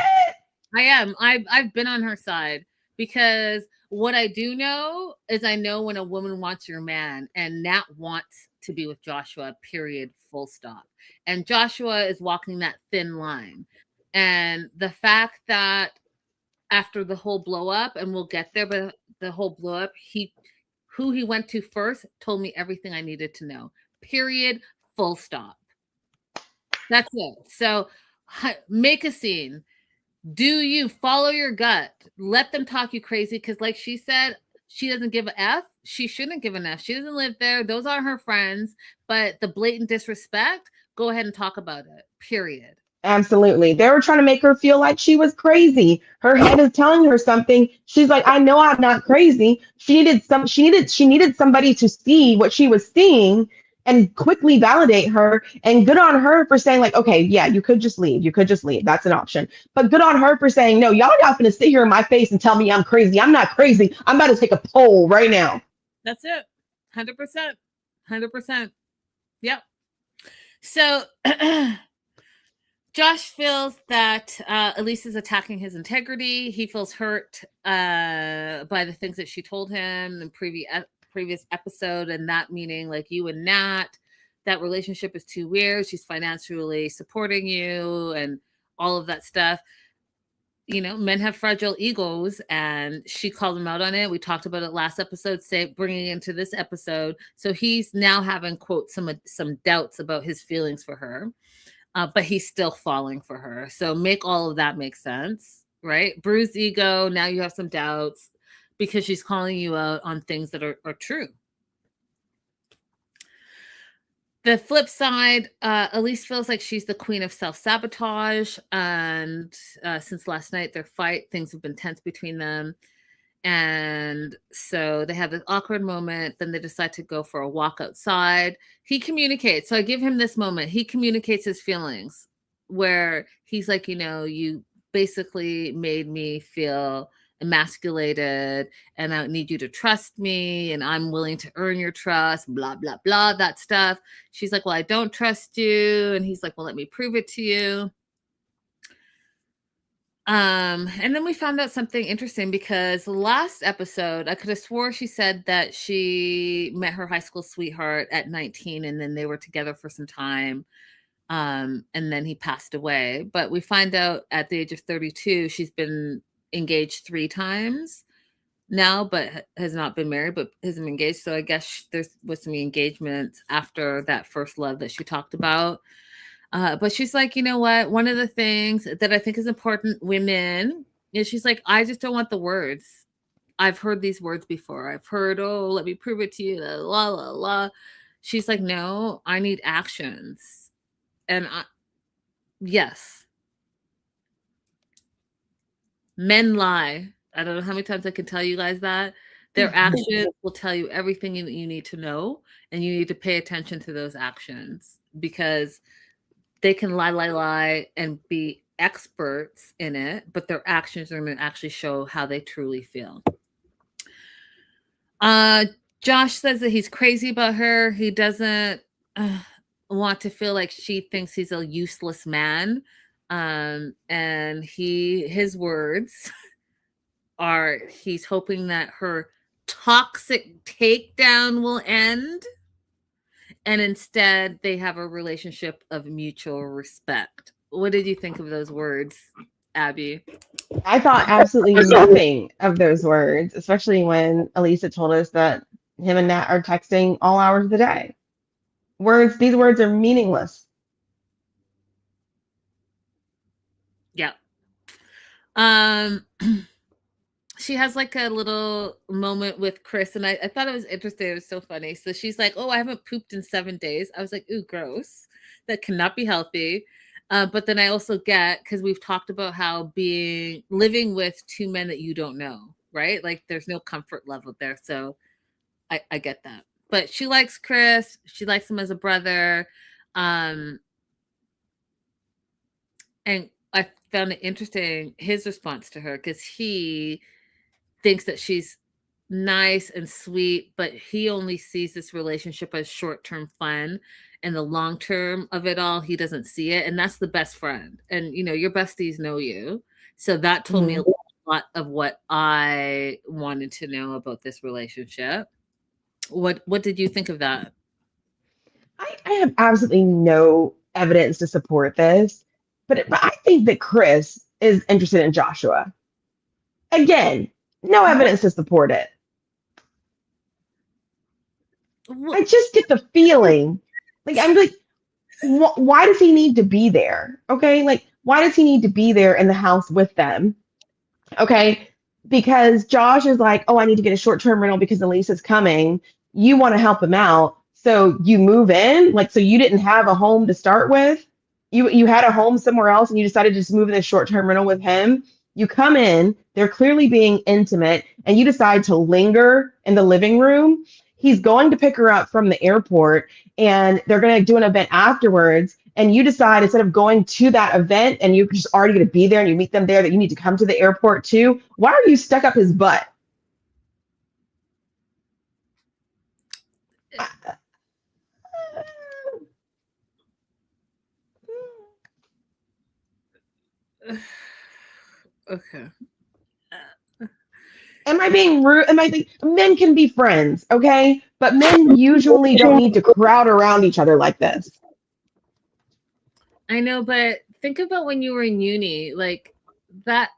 I am. I've been on her side because what I do know is I know when a woman wants your man, and Nat wants to be with Joshua. Period. Full stop. And Joshua is walking that thin line, and the fact that after the whole blow up, and we'll get there, but the whole blow up, who he went to first told me everything I needed to know. Period. Full stop. That's it. So make a scene. Do you follow your gut? Let them talk you crazy because, like she said, she doesn't give a F. She shouldn't give an F. She doesn't live there. Those are her friends. But the blatant disrespect, go ahead and talk about it. Period. Absolutely. They were trying to make her feel like she was crazy. Her head is telling her something. She's like, I know I'm not crazy. She needed somebody to see what she was seeing and quickly validate her. And good on her for saying, like, okay, yeah, you could just leave. You could just leave. That's an option. But good on her for saying, no, y'all not gonna sit here in my face and tell me I'm crazy. I'm not crazy. I'm about to take a poll right now. That's it. 100%. 100%. Yep. So Josh feels that Elise is attacking his integrity. He feels hurt by the things that she told him in previous episode, and that meaning like you and Nat, that relationship is too weird. She's financially supporting you and all of that stuff. men have fragile egos, and she called him out on it. We talked about it last episode, bringing it into this episode. So he's now having, quote, some doubts about his feelings for her, but he's still falling for her. So make all of that make sense, right? Bruised ego. Now you have some doubts because she's calling you out on things that are true. The flip side, Elise feels like she's the queen of self-sabotage. And since last night, their fight, things have been tense between them. And so they have this awkward moment. Then they decide to go for a walk outside. He communicates. So I give him this moment. He communicates his feelings where he's like, you basically made me feel emasculated, and I need you to trust me, and I'm willing to earn your trust, blah, blah, blah, that stuff. She's like, well, I don't trust you. And he's like, well, let me prove it to you. And then we found out something interesting, because last episode, I could have swore she said that she met her high school sweetheart at 19, and then they were together for some time. And then he passed away. But we find out at the age of 32, she's been engaged 3 times now, but has not been married, but has been engaged. So I guess there was some engagements after that first love that she talked about. But she's like, you know what? One of the things that I think is important, women, is she's like, I just don't want the words. I've heard these words before. I've heard, oh, let me prove it to you, la, la, la. She's like, no, I need actions. And yes. Men lie. I don't know how many times I can tell you guys that. Their actions will tell you everything you need to know, and you need to pay attention to those actions, because they can lie, and be experts in it, but their actions are going to actually show how they truly feel. Josh says that he's crazy about her. He doesn't want to feel like she thinks he's a useless man. And his words are, he's hoping that her toxic takedown will end, and instead they have a relationship of mutual respect. What did you think of those words, Abby? I thought absolutely nothing of those words, especially when Elisa told us that him and Nat are texting all hours of the day. These words are meaningless. Yeah. She has like a little moment with Chris, and I thought it was interesting. It was so funny. So she's like, oh, I haven't pooped in 7 days. I was like, ooh, gross. That cannot be healthy. But then I also get, because we've talked about how living with 2 men that you don't know, right? Like there's no comfort level there. So I get that. But she likes Chris. She likes him as a brother. And I found it interesting, his response to her, because he thinks that she's nice and sweet, but he only sees this relationship as short-term fun, and the long term of it all, he doesn't see it. And that's the best friend. And your besties know you. So that told me a lot of what I wanted to know about this relationship. What did you think of that? I have absolutely no evidence to support this, but I think that Chris is interested in Joshua. Again, no evidence to support it. I just get the feeling, like, I'm like, why does he need to be there? Okay, like, why does he need to be there in the house with them? Okay, because Josh is like, oh, I need to get a short-term rental because Elisa's coming. You want to help him out, so you move in. Like, so you didn't have a home to start with. You had a home somewhere else, and you decided to just move in a short-term rental with him. You come in, they're clearly being intimate, and you decide to linger in the living room. He's going to pick her up from the airport, and they're going to do an event afterwards. And you decide, instead of going to that event and you're just already going to be there and you meet them there, that you need to come to the airport too. Why are you stuck up his butt? Okay. Am I being rude? Men can be friends, okay? But men usually don't need to crowd around each other like this. I know, but think about when you were in uni, like that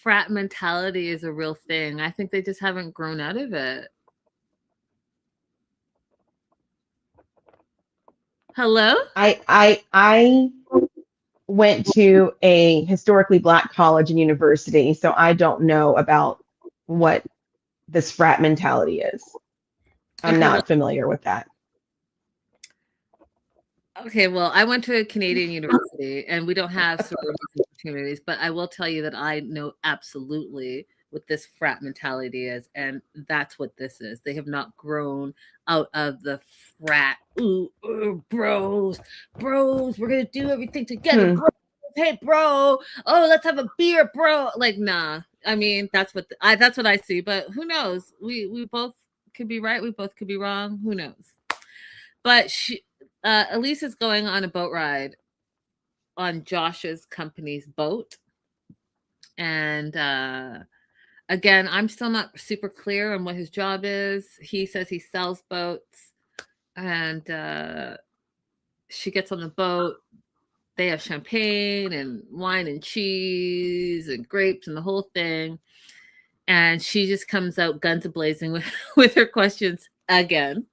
frat mentality is a real thing. I think they just haven't grown out of it. Hello? I went to a historically Black college and university, so I don't know about what this frat mentality is. I'm Okay, well, not familiar with that. okay, well, I went to a Canadian university and we don't have sororities opportunities, but I will tell you that I know absolutely what this frat mentality is, and that's what this is. They have not grown out of the frat. Ooh, bros, we're gonna do everything together, bro. Hey, bro. Oh, let's have a beer, bro. Like, nah. I mean, that's what I see. But who knows? We both could be right. We both could be wrong. Who knows? But Elise is going on a boat ride on Josh's company's boat. And again, I'm still not super clear on what his job is. He says he sells boats. And she gets on the boat. They have champagne and wine and cheese and grapes and the whole thing. And she just comes out guns a-blazing with her questions again.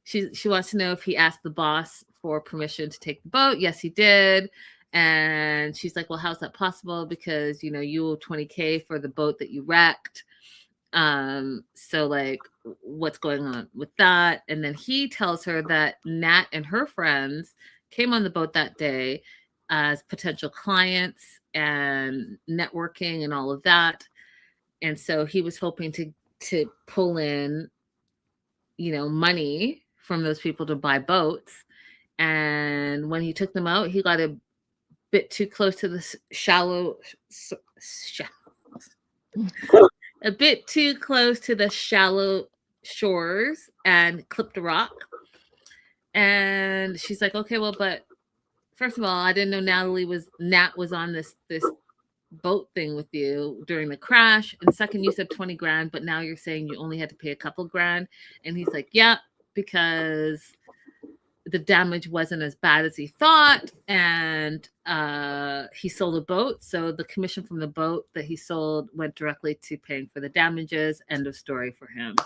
She wants to know if he asked the boss for permission to take the boat. Yes, he did. And she's like, well, how's that possible? Because, you owe $20,000 for the boat that you wrecked. So like, what's going on with that? And then he tells her that Nat and her friends came on the boat that day as potential clients and networking and all of that. And so he was hoping to pull in, money from those people to buy boats. And when he took them out, he got a bit too close to the a bit too close to the shallow shores and clipped a rock. And she's like, okay, well, but first of all, I didn't know Nat was on this boat thing with you during the crash. And second, you said 20 grand, but now you're saying you only had to pay a couple grand. And he's like, yeah, because the damage wasn't as bad as he thought. And he sold a boat. So the commission from the boat that he sold went directly to paying for the damages. End of story for him.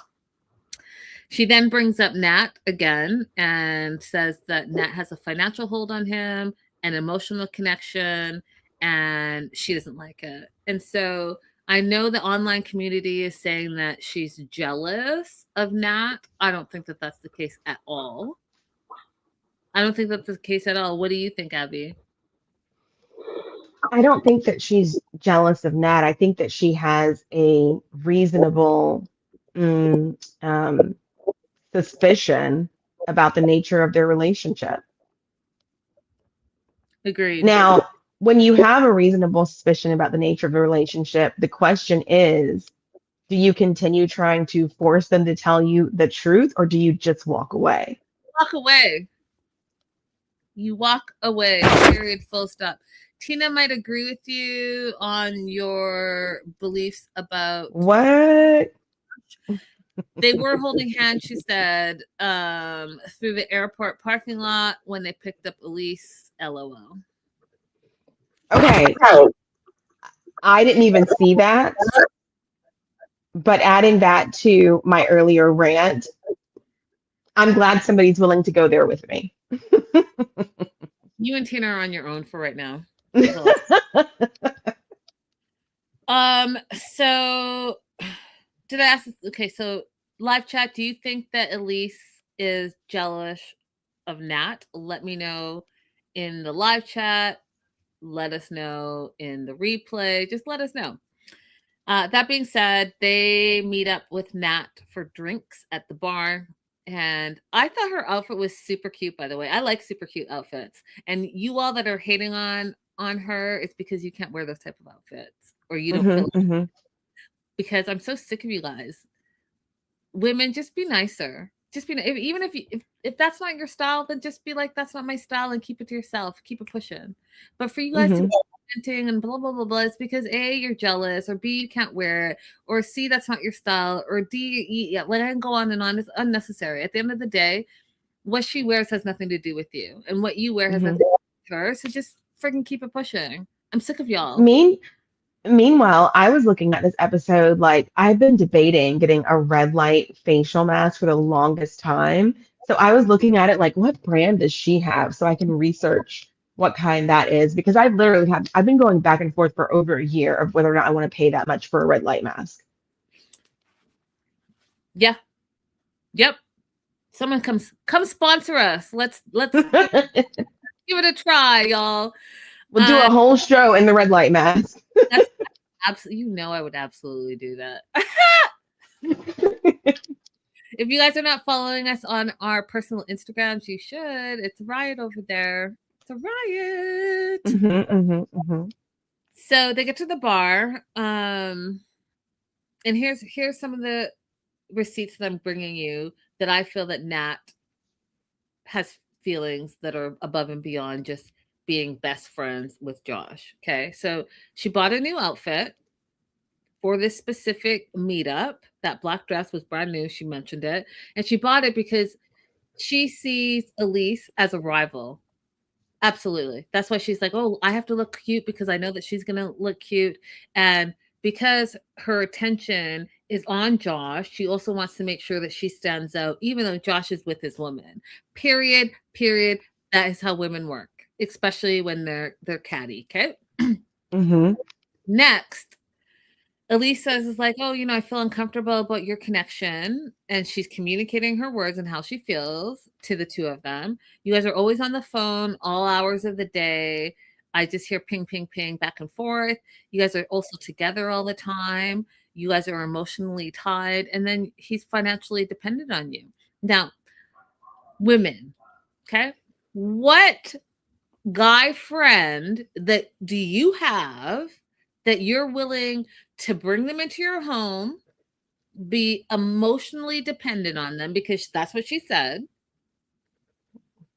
She then brings up Nat again and says that Nat has a financial hold on him, an emotional connection, and she doesn't like it. And so I know the online community is saying that she's jealous of Nat. I don't think that that's the case at all. What do you think, Abby? I don't think that she's jealous of Nat. I think that she has a reasonable suspicion about the nature of their relationship. Agreed. Now, when you have a reasonable suspicion about the nature of the relationship, the question is, do you continue trying to force them to tell you the truth, or do you just walk away? Walk away. You walk away, period, full stop. Tina might agree with you on your beliefs about what? They were holding hands, she said, through the airport parking lot when they picked up Elise. LOL. Okay. I didn't even see that. But adding that to my earlier rant, I'm glad somebody's willing to go there with me. You and Tina are on your own for right now. So did I ask this? Okay, so live chat, do you think that Elise is jealous of Nat? Let me know in the live chat. Let us know in the replay. Just let us know. That being said, they meet up with Nat for drinks at the bar. And I thought her outfit was super cute, by the way. I like super cute outfits. And you all that are hating on her, it's because you can't wear those type of outfits. Or you don't feel like because I'm so sick of you guys. Women, just be nicer. Just be even if that's not your style, then just be like, that's not my style, and keep it to yourself. Keep it pushing. But for you guys to be commenting and blah blah blah blah, it's because A, you're jealous, or B, you can't wear it, or C, that's not your style, or D, yeah, let it go on and on. It's unnecessary. At the end of the day, what she wears has nothing to do with you, and what you wear has nothing to do with her. So just freaking keep it pushing. I'm sick of y'all. Meanwhile, I was looking at this episode like I've been debating getting a red light facial mask for the longest time. So I was looking at it like, what brand does she have? So I can research what kind that is because I've been going back and forth for over a year of whether or not I want to pay that much for a red light mask. Yeah. Yep. Someone come sponsor us. Let's We'll give it a try, y'all. do a whole show in the red light mask. That's absolutely, I would absolutely do that. If you guys are not following us on our personal Instagrams, you should. It's a riot over there. It's a riot. So they get to the bar, and here's some of the receipts that I'm bringing you that I feel that Nat has feelings that are above and beyond just being best friends with Josh. Okay, so she bought a new outfit for this specific meetup. That black dress was brand new. She mentioned it. And she bought it because she sees Elise as a rival. Absolutely. That's why she's like, oh, I have to look cute because I know that she's going to look cute. And because her attention is on Josh, she also wants to make sure that she stands out, even though Josh is with his woman. Period. That is how women work, especially when they're catty. Okay. Next, Elise says is like, oh, I feel uncomfortable about your connection. And she's communicating her words and how she feels to the two of them. You guys are always on the phone all hours of the day. I just hear ping, ping, ping back and forth. You guys are also together all the time. You guys are emotionally tied. And then he's financially dependent on you. Now, women, okay? What guy friend that do you have that you're willing to bring them into your home, be emotionally dependent on them, because that's what she said.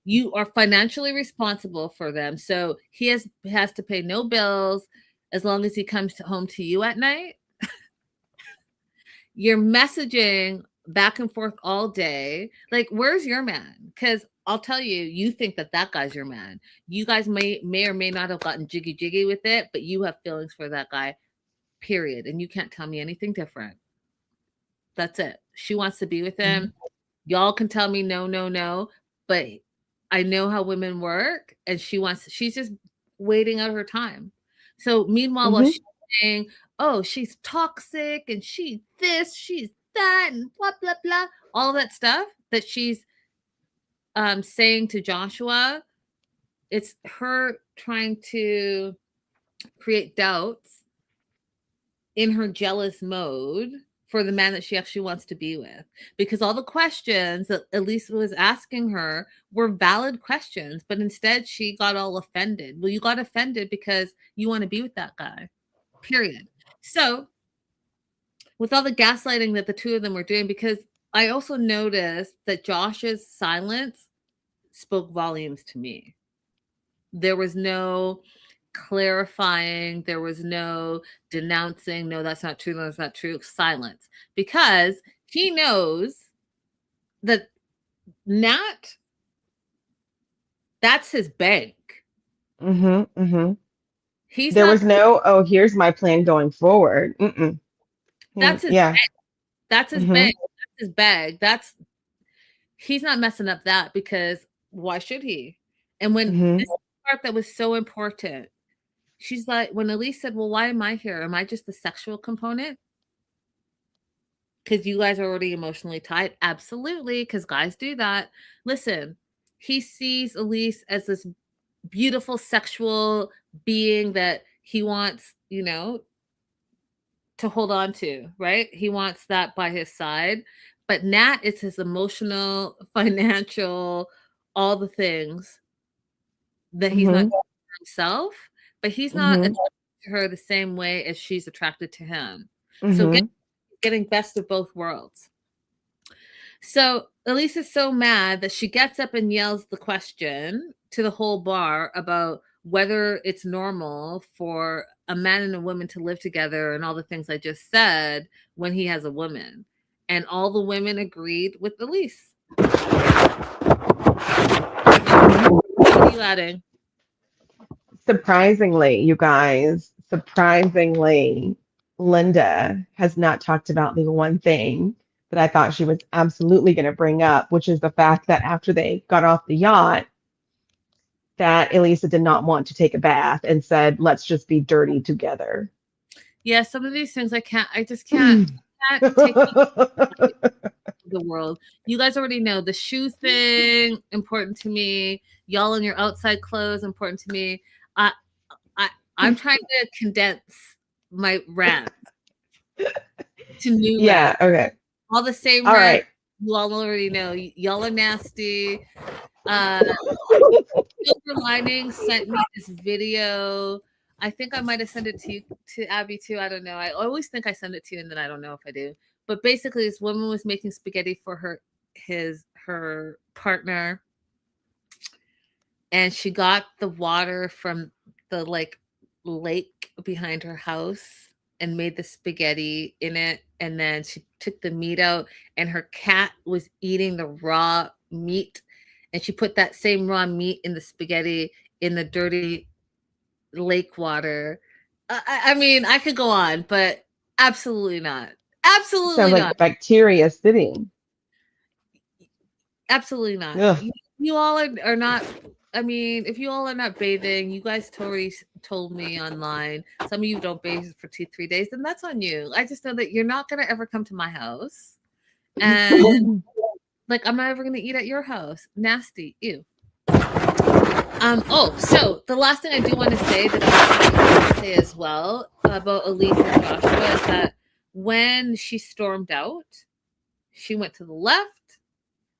You are financially responsible for them. So he has to pay no bills as long as he comes home to you at night. You're messaging back and forth all day. Like, where's your man? Because I'll tell you, you think that guy's your man. You guys may or may not have gotten jiggy with it, but you have feelings for that guy, period. And you can't tell me anything different. That's it. She wants to be with him. Y'all can tell me no, but I know how women work, and she's just waiting out her time. So meanwhile, while she's saying, oh, she's toxic and she's this, she's that, and blah, blah, blah, all that stuff that she's saying to Joshua, it's her trying to create doubts in her jealous mode for the man that she actually wants to be with, because all the questions that Elise was asking her were valid questions, but instead she got all offended. Well, you got offended because you want to be with that guy, period. So with all the gaslighting that the two of them were doing, because I also noticed that Josh's silence spoke volumes to me. There was no clarifying, there was no denouncing, no, that's not true, that's not true, silence, because he knows that Nat, that's his bank. There was no, oh, here's my plan going forward. That's his bag. That's his bag. That's his bag. He's not messing up that, because why should he? And when this part that was so important, she's like, when Elise said, well, why am I here? Am I just the sexual component? Because you guys are already emotionally tied? Absolutely, because guys do that. Listen, he sees Elise as this beautiful sexual being that he wants, to hold on to, right? He wants that by his side. But Nat is his emotional, financial, all the things that he's not doing for himself, but he's not attracted to her the same way as she's attracted to him. So getting best of both worlds. So Elise is so mad that she gets up and yells the question to the whole bar about whether it's normal for a man and a woman to live together and all the things I just said when he has a woman. And all the women agreed with Elise. What are you adding? Surprisingly, you guys, surprisingly, Linda has not talked about the one thing that I thought she was absolutely going to bring up, which is the fact that after they got off the yacht, that Elisa did not want to take a bath and said, "Let's just be dirty together." Yeah, some of these things I just can't take the world. You guys already know the shoe thing important to me. Y'all in your outside clothes important to me. I I'm trying to condense my rant to new Yeah. rant. Okay. All the same All rant. right. You all already know. Y'all are nasty. Uh, Silver Lining sent me this video. I think I might have sent it to you, to Abby too. I don't know. I always think I send it to you, and then I don't know if I do. But basically, this woman was making spaghetti for her partner, and she got the water from the lake behind her house and made the spaghetti in it, and then she took the meat out, and her cat was eating the raw meat, and she put that same raw meat in the spaghetti in the dirty lake water. I mean, I could go on, but absolutely not. Sounds Absolutely not. like Bacteria City. Absolutely not. Ugh. You all are not. I mean, if you all are not bathing, you guys totally told me online. Some of you don't bathe for 2-3 days, then that's on you. I just know that you're not gonna ever come to my house, and like I'm not ever gonna eat at your house. Nasty, ew. Oh, so the last thing I do want to say that I want to say as well about Elise and Joshua is that when she stormed out, she went to the left.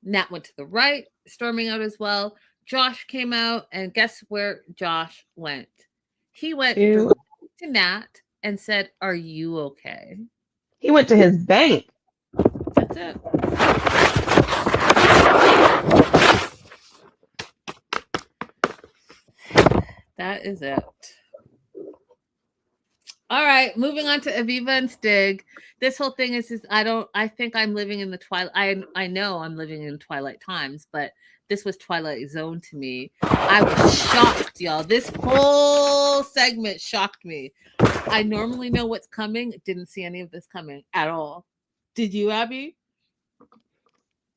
Nat went to the right, storming out as well. Josh came out, and guess where Josh went? He went to directly to Nat and said, "Are you okay?" He went to his bank. That's it. That is it. All right, moving on to Aviva and Stig. This whole thing is I think I'm living in the twilight. I know I'm living in twilight times, but this was Twilight Zone to me. I was shocked, y'all. This whole segment shocked me. I normally know what's coming. Didn't see any of this coming at all. Did you, Abby?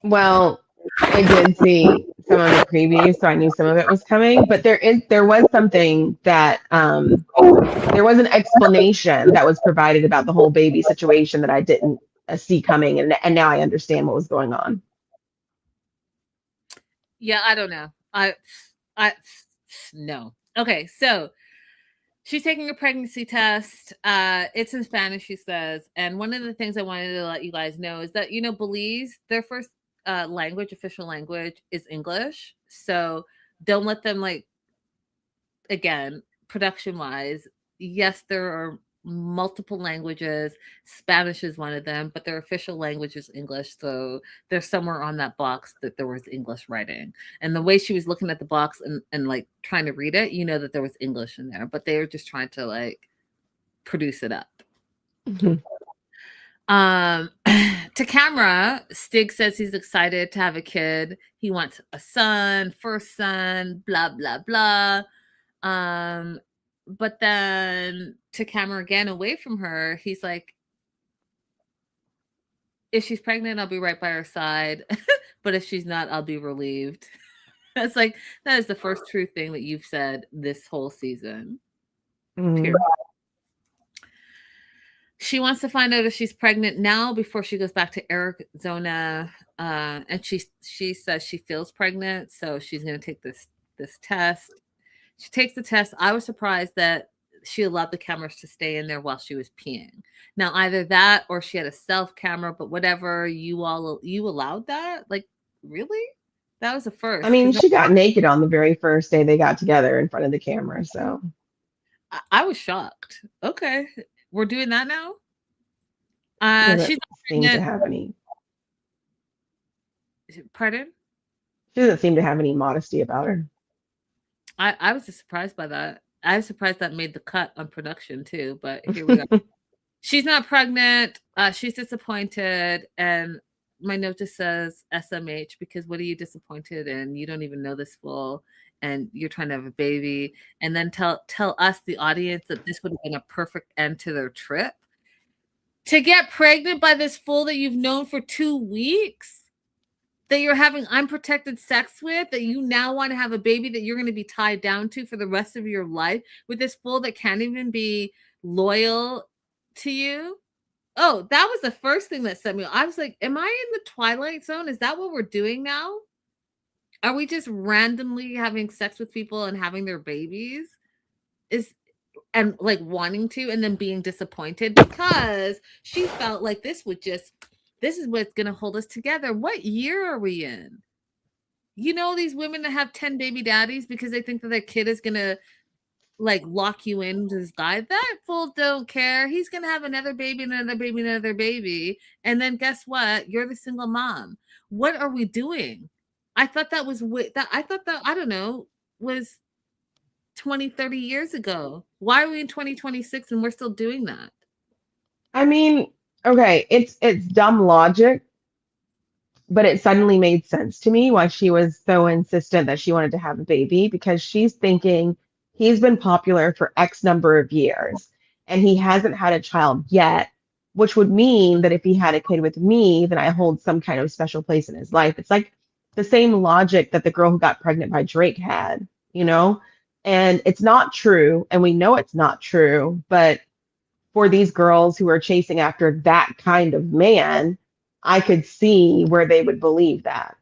Well, I did see some of the previews, so I knew some of it was coming. But there was something that there was an explanation that was provided about the whole baby situation that I didn't see coming, and now I understand what was going on. Yeah, I don't know. I no. Okay, so she's taking a pregnancy test. It's in Spanish, she says. And one of the things I wanted to let you guys know is that, Belize, their first official language is English. So don't let them, again, production wise, yes, there are multiple languages. Spanish is one of them, but their official language is English. So there's somewhere on that box that there was English writing. And the way she was looking at the box and like trying to read it, that there was English in there, but they were just trying to produce it up. To camera, Stig says he's excited to have a kid. He wants a son, first son, blah, blah, blah. But then to camera again, away from her, he's like, if she's pregnant, I'll be right by her side. But if she's not, I'll be relieved. That's that is the first true thing that you've said this whole season. Period. She wants to find out if she's pregnant now before she goes back to Arizona. And she says she feels pregnant, so she's going to take this test. She takes the test. I was surprised that she allowed the cameras to stay in there while she was peeing. Now, either that or she had a self camera, but whatever, you allowed that? Really? That was the first. I mean, she got naked on the very first day they got together in front of the camera, so I was shocked. Okay, we're doing that now. She doesn't seem to have any. Pardon? She doesn't seem to have any modesty about her. I was just surprised by that. I was surprised that made the cut on production too, but here we go. She's not pregnant. She's disappointed, and my note just says SMH because what are you disappointed in? You don't even know this fool and you're trying to have a baby and then tell us the audience that this would have been a perfect end to their trip. To get pregnant by this fool that you've known for 2 weeks, that you're having unprotected sex with, that you now want to have a baby that you're going to be tied down to for the rest of your life with this fool that can't even be loyal to you. Oh, that was the first thing that set me. I was like, am I in the Twilight Zone? Is that what we're doing now? Are we just randomly having sex with people and having their babies? And like wanting to and then being disappointed because she felt like this is what's going to hold us together. What year are we in? You know, these women that have 10 baby daddies because they think that their kid is going to like lock you into this guy. That fool don't care. He's going to have another baby, another baby, another baby. And then guess what? You're the single mom. What are we doing? I thought that was I don't know, was 20, 30 years ago. Why are we in 2026 and we're still doing that? I mean, okay, it's dumb logic, but it suddenly made sense to me why she was so insistent that she wanted to have a baby because she's thinking he's been popular for X number of years and he hasn't had a child yet, which would mean that if he had a kid with me, then I hold some kind of special place in his life. It's like the same logic that the girl who got pregnant by Drake had, you know? And it's not true, and we know it's not true, but for these girls who are chasing after that kind of man, I could see where they would believe that.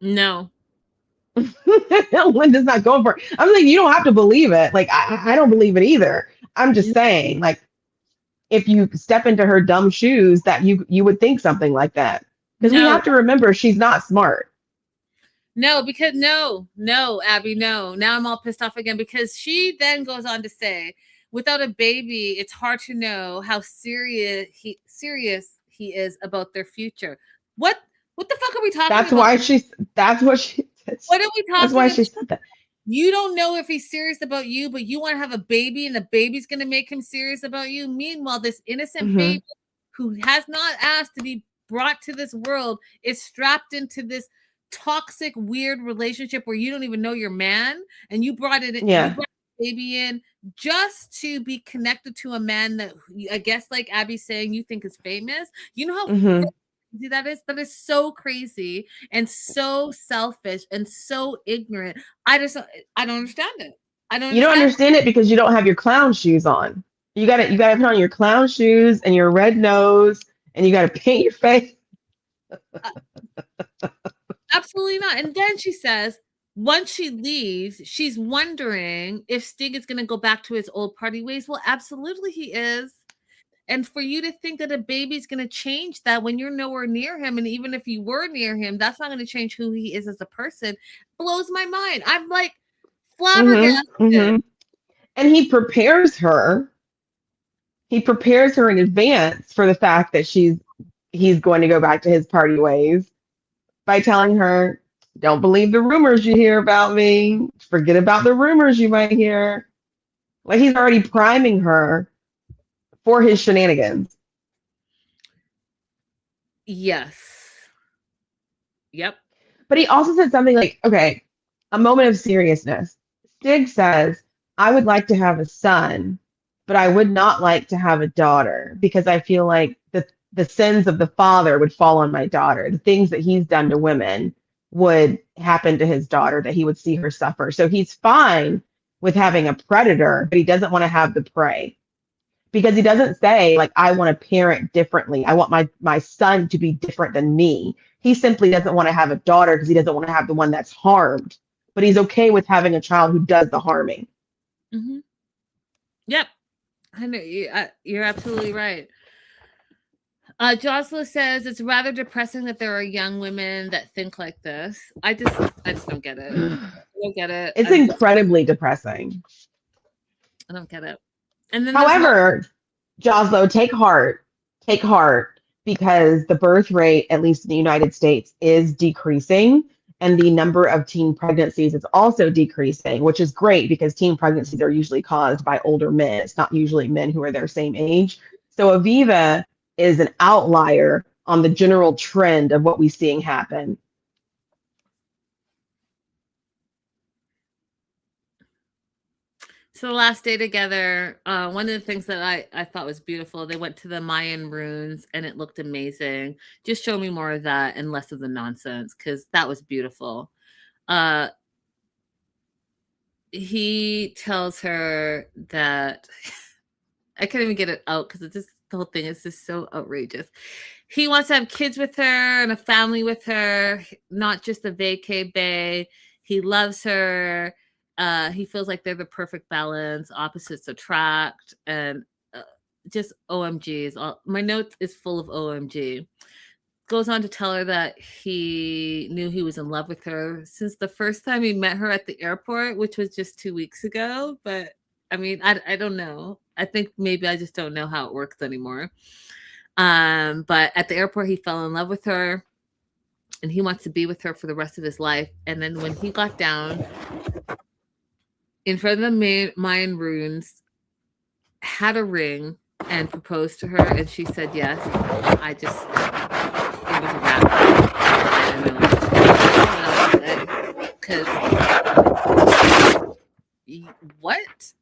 No. Linda's not going for it. I'm like, you don't have to believe it. Like, I don't believe it either. I'm just saying, like, if you step into her dumb shoes, that you would think something like that. Because we have to remember she's not smart. No, because no, Abby, no. Now I'm all pissed off again because she then goes on to say, without a baby, it's hard to know how serious he is about their future. What the fuck are we talking about? That's what she said. What are we talking about? That's why she said that. You don't know if he's serious about you, but you want to have a baby and the baby's going to make him serious about you. Meanwhile, this innocent baby who has not asked to be brought to this world is strapped into this toxic, weird relationship where you don't even know your man, and you brought it in, you brought the baby in just to be connected to a man that I guess, like Abby's saying, you think is famous. You know how crazy that is? That is so crazy and so selfish and so ignorant. I don't understand it. You don't understand it because you don't have your clown shoes on. You gotta put on your clown shoes and your red nose, and you gotta paint your face. Absolutely not. And then she says, once she leaves, she's wondering if Stig is going to go back to his old party ways. Well, absolutely he is. And for you to think that a baby's going to change that when you're nowhere near him, and even if you were near him, that's not going to change who he is as a person, blows my mind. I'm like flabbergasted. And he prepares her. He prepares her in advance for the fact that he's going to go back to his party ways by telling her, don't believe the rumors you hear about me. Forget about the rumors you might hear. Like, he's already priming her for his shenanigans. Yes. Yep. But he also said something like, okay, a moment of seriousness. Stig says, I would like to have a son, but I would not like to have a daughter because I feel like the sins of the father would fall on my daughter. The things that he's done to women would happen to his daughter, that he would see her suffer. So he's fine with having a predator, but he doesn't want to have the prey. Because he doesn't say, like, I want to parent differently. I want my son to be different than me. He simply doesn't want to have a daughter because he doesn't want to have the one that's harmed. But he's okay with having a child who does the harming. Yep. I know you're absolutely right. Jocelyn says it's rather depressing that there are young women that think like this. I just don't get it. I don't get it. It's incredibly depressing. I don't get it. And then however, Joslo, take heart, because the birth rate, at least in the United States, is decreasing, and the number of teen pregnancies is also decreasing, which is great because teen pregnancies are usually caused by older men. It's not usually men who are their same age. So Aviva is an outlier on the general trend of what we're seeing happen. So the last day together, one of the things that I thought was beautiful, they went to the Mayan ruins and it looked amazing. Just show me more of that and less of the nonsense, because that was beautiful. He tells her that I can't even get it out because it's just the whole thing is just so outrageous. He wants to have kids with her and a family with her, not just a vacay bae. He loves her. He feels like they're the perfect balance, opposites attract, and just OMGs. My note is full of OMG. Goes on to tell her that he knew he was in love with her since the first time he met her at the airport, which was just 2 weeks ago. But I mean, I don't know. I think maybe I just don't know how it works anymore. But at the airport, he fell in love with her and he wants to be with her for the rest of his life. And then when he got down in front of the Mayan ruins, had a ring and proposed to her, and she said yes. I just, it was a wrap. Because what?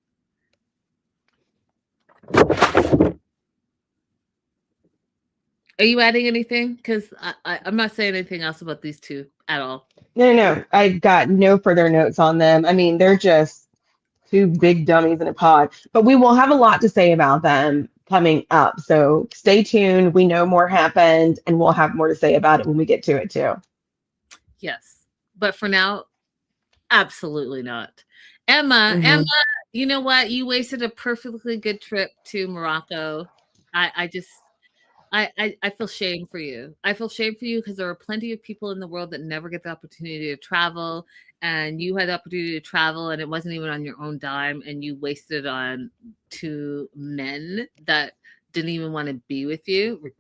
Are you adding anything? Because I'm not saying anything else about these two at all. No. I've got no further notes on them. I mean, they're just two big dummies in a pod. But we will have a lot to say about them coming up. So stay tuned. We know more happened, and we'll have more to say about it when we get to it too. Yes. But for now, absolutely not. Emma, you know what? You wasted a perfectly good trip to Morocco. I feel shame for you. I feel shame for you because there are plenty of people in the world that never get the opportunity to travel, and you had the opportunity to travel, and it wasn't even on your own dime, and you wasted it on two men that didn't even want to be with you.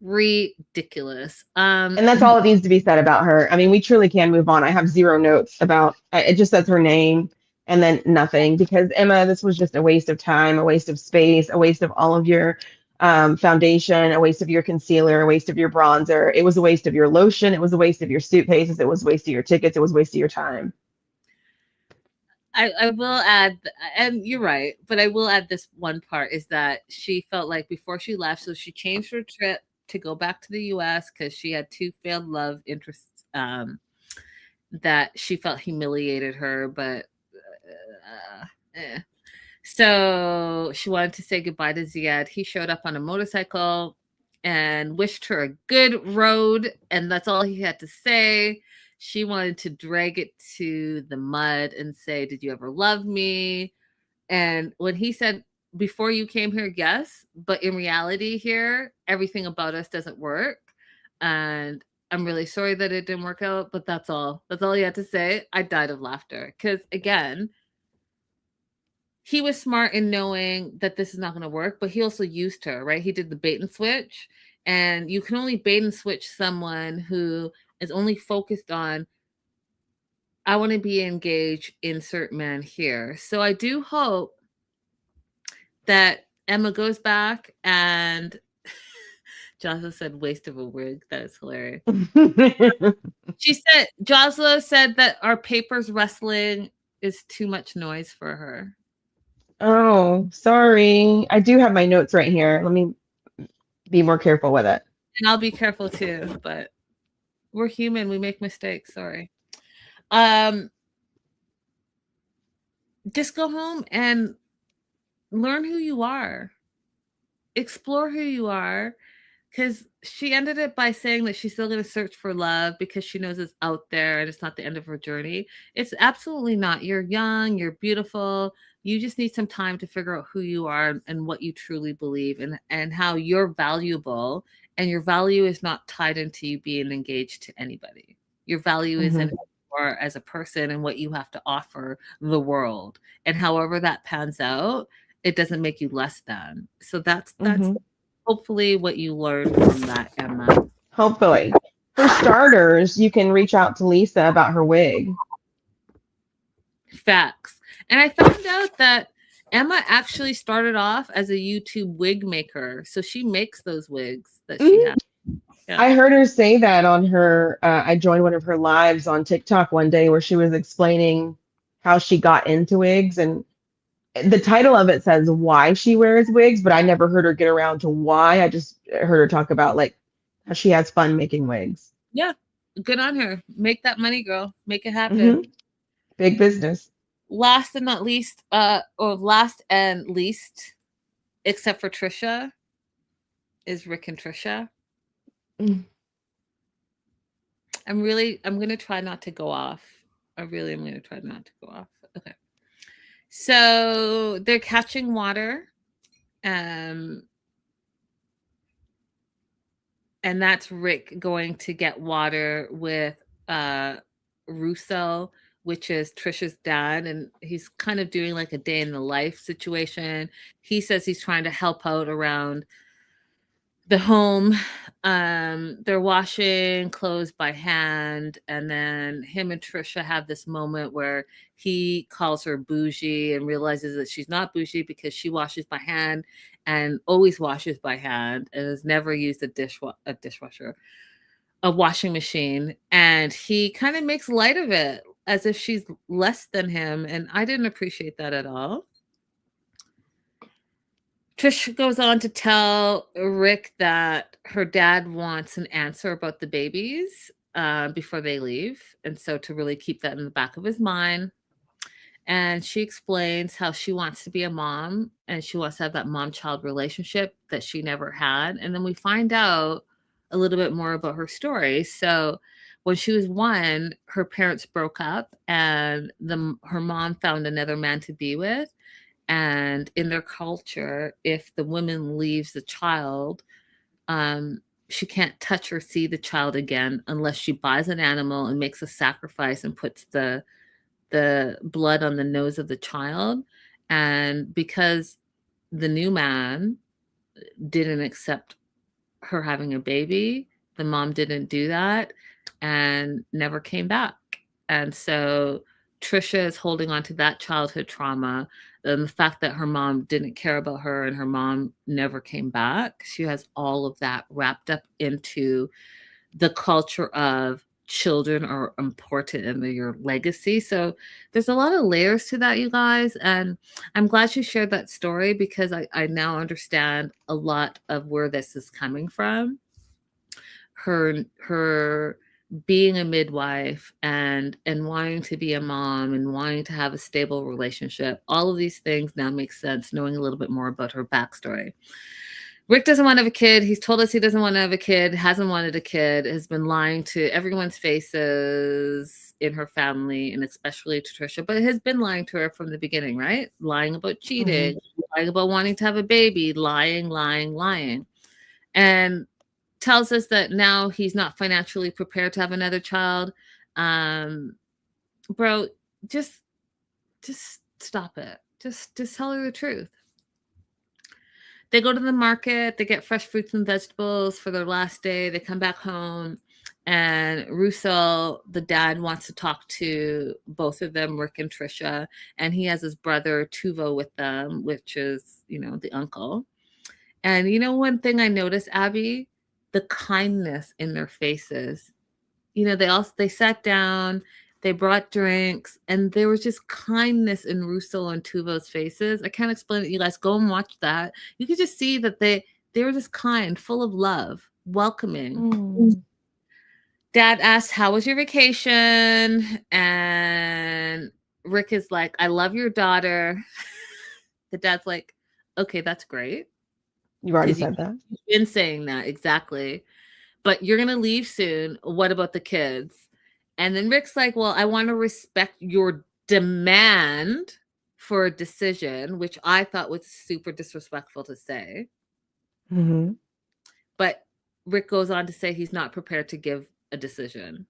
Ridiculous. And that's all that needs to be said about her. I mean, we truly can move on. I have zero notes about it, just says her name and then nothing, because Emma, this was just a waste of time, a waste of space, a waste of all of your foundation, a waste of your concealer, a waste of your bronzer. It was a waste of your lotion. It was a waste of your suitcases. It was a waste of your tickets. It was a waste of your time. I will add, and you're right, but I will add this one part is that she felt like before she left, so she changed her trip to go back to the US because she had two failed love interests that she felt humiliated her, but so she wanted to say goodbye to Ziad. He showed up on a motorcycle and wished her a good road, and that's all he had to say. She wanted to drag it to the mud and say, "Did you ever love me?" And when he said, "Before you came here, yes, but in reality here, everything about us doesn't work. And I'm really sorry that it didn't work out, but that's all. That's all he had to say." I died of laughter because, again, he was smart in knowing that this is not going to work, but he also used her, right? He did the bait and switch. And you can only bait and switch someone who is only focused on, I want to be engaged, insert man here. So I do hope that Emma goes back and Jocelyn said waste of a wig. That is hilarious. She said, Jocelyn said that our papers wrestling is too much noise for her. Oh, sorry. I do have my notes right here. Let me be more careful with it. And I'll be careful too, but we're human. We make mistakes. Sorry. Just go home and learn who you are. Explore who you are. Because she ended it by saying that she's still going to search for love because she knows it's out there and it's not the end of her journey. It's absolutely not. You're young, you're beautiful. You just need some time to figure out who you are and what you truly believe and how you're valuable. And your value is not tied into you being engaged to anybody. Your value is in who you are as a person and what you have to offer the world. And however that pans out, it doesn't make you less than. So that's hopefully what you learned from that, Emma. Hopefully. For starters, you can reach out to Lisa about her wig. Facts. And I found out that Emma actually started off as a YouTube wig maker, so she makes those wigs that she Mhm. has. Yeah. I heard her say that on her. I joined one of her lives on TikTok one day where she was explaining how she got into wigs, and the title of it says why she wears wigs, but I never heard her get around to why. I just heard her talk about like how she has fun making wigs. Yeah. Good on her. Make that money, girl. Make it happen. Hmm. Big business. Last and not least, or last and least, except for Trisha, is Rick and Trisha. Mm. I'm gonna try not to go off. I really am gonna try not to go off. Okay. So they're catching water. Um, and that's Rick going to get water with Russo, which is Trisha's dad, and he's kind of doing like a day in the life situation. He says he's trying to help out around the home. They're washing clothes by hand, and then him and Trisha have this moment where he calls her bougie and realizes that she's not bougie because she washes by hand and always washes by hand and has never used a washing machine. And he kind of makes light of it as if she's less than him, and I didn't appreciate that at all. Trish goes on to tell Rick that her dad wants an answer about the babies before they leave. And so to really keep that in the back of his mind. And she explains how she wants to be a mom and she wants to have that mom child relationship that she never had. And then we find out a little bit more about her story. So when she was 1, her parents broke up and her mom found another man to be with. And in their culture, if the woman leaves the child, she can't touch or see the child again unless she buys an animal and makes a sacrifice and puts the blood on the nose of the child. And because the new man didn't accept her having a baby, the mom didn't do that and never came back. And so Trisha is holding on to that childhood trauma and the fact that her mom didn't care about her and her mom never came back. She has all of that wrapped up into the culture of children are important in your legacy. So there's a lot of layers to that, you guys. And I'm glad you shared that story because I now understand a lot of where this is coming from. Her being a midwife and wanting to be a mom and wanting to have a stable relationship, all of these things now make sense knowing a little bit more about her backstory. Rick doesn't want to have a kid. He's told us he doesn't want to have a kid, hasn't wanted a kid, has been lying to everyone's faces in her family and especially to Trisha, but has been lying to her from the beginning, right? Lying about cheating, lying about wanting to have a baby, lying. And tells us that now he's not financially prepared to have another child. Bro, just stop it. Just tell her the truth. They go to the market, they get fresh fruits and vegetables for their last day. They come back home, and Russo, the dad, wants to talk to both of them, Rick and Trisha, and he has his brother Tuvo with them, which is, the uncle. And one thing I noticed, Abby, the kindness in their faces. They sat down, they brought drinks, and there was just kindness in Russo and Tuvo's faces. I can't explain it. You guys go and watch that. You could just see that they were just kind, full of love, welcoming. Dad asks, "How was your vacation?" And Rick is like, "I love your daughter." The dad's like, "Okay, that's great. You already said that. You've been saying that, exactly. But you're going to leave soon. What about the kids?" And then Rick's like, "Well, I want to respect your demand for a decision," which I thought was super disrespectful to say. Mm-hmm. But Rick goes on to say he's not prepared to give a decision.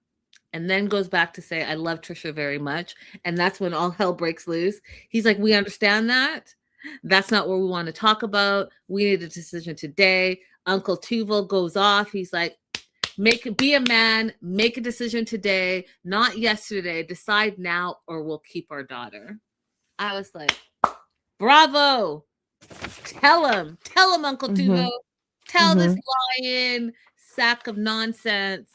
And then goes back to say, "I love Trisha very much." And that's when all hell breaks loose. He's like, "We understand that. That's not what we want to talk about. We need a decision today." Uncle Tuvo goes off. He's like, be a man, make a decision today, not yesterday. Decide now or we'll keep our daughter. I was like, Bravo. Tell him, Uncle Tuvo. Tell this lying sack of nonsense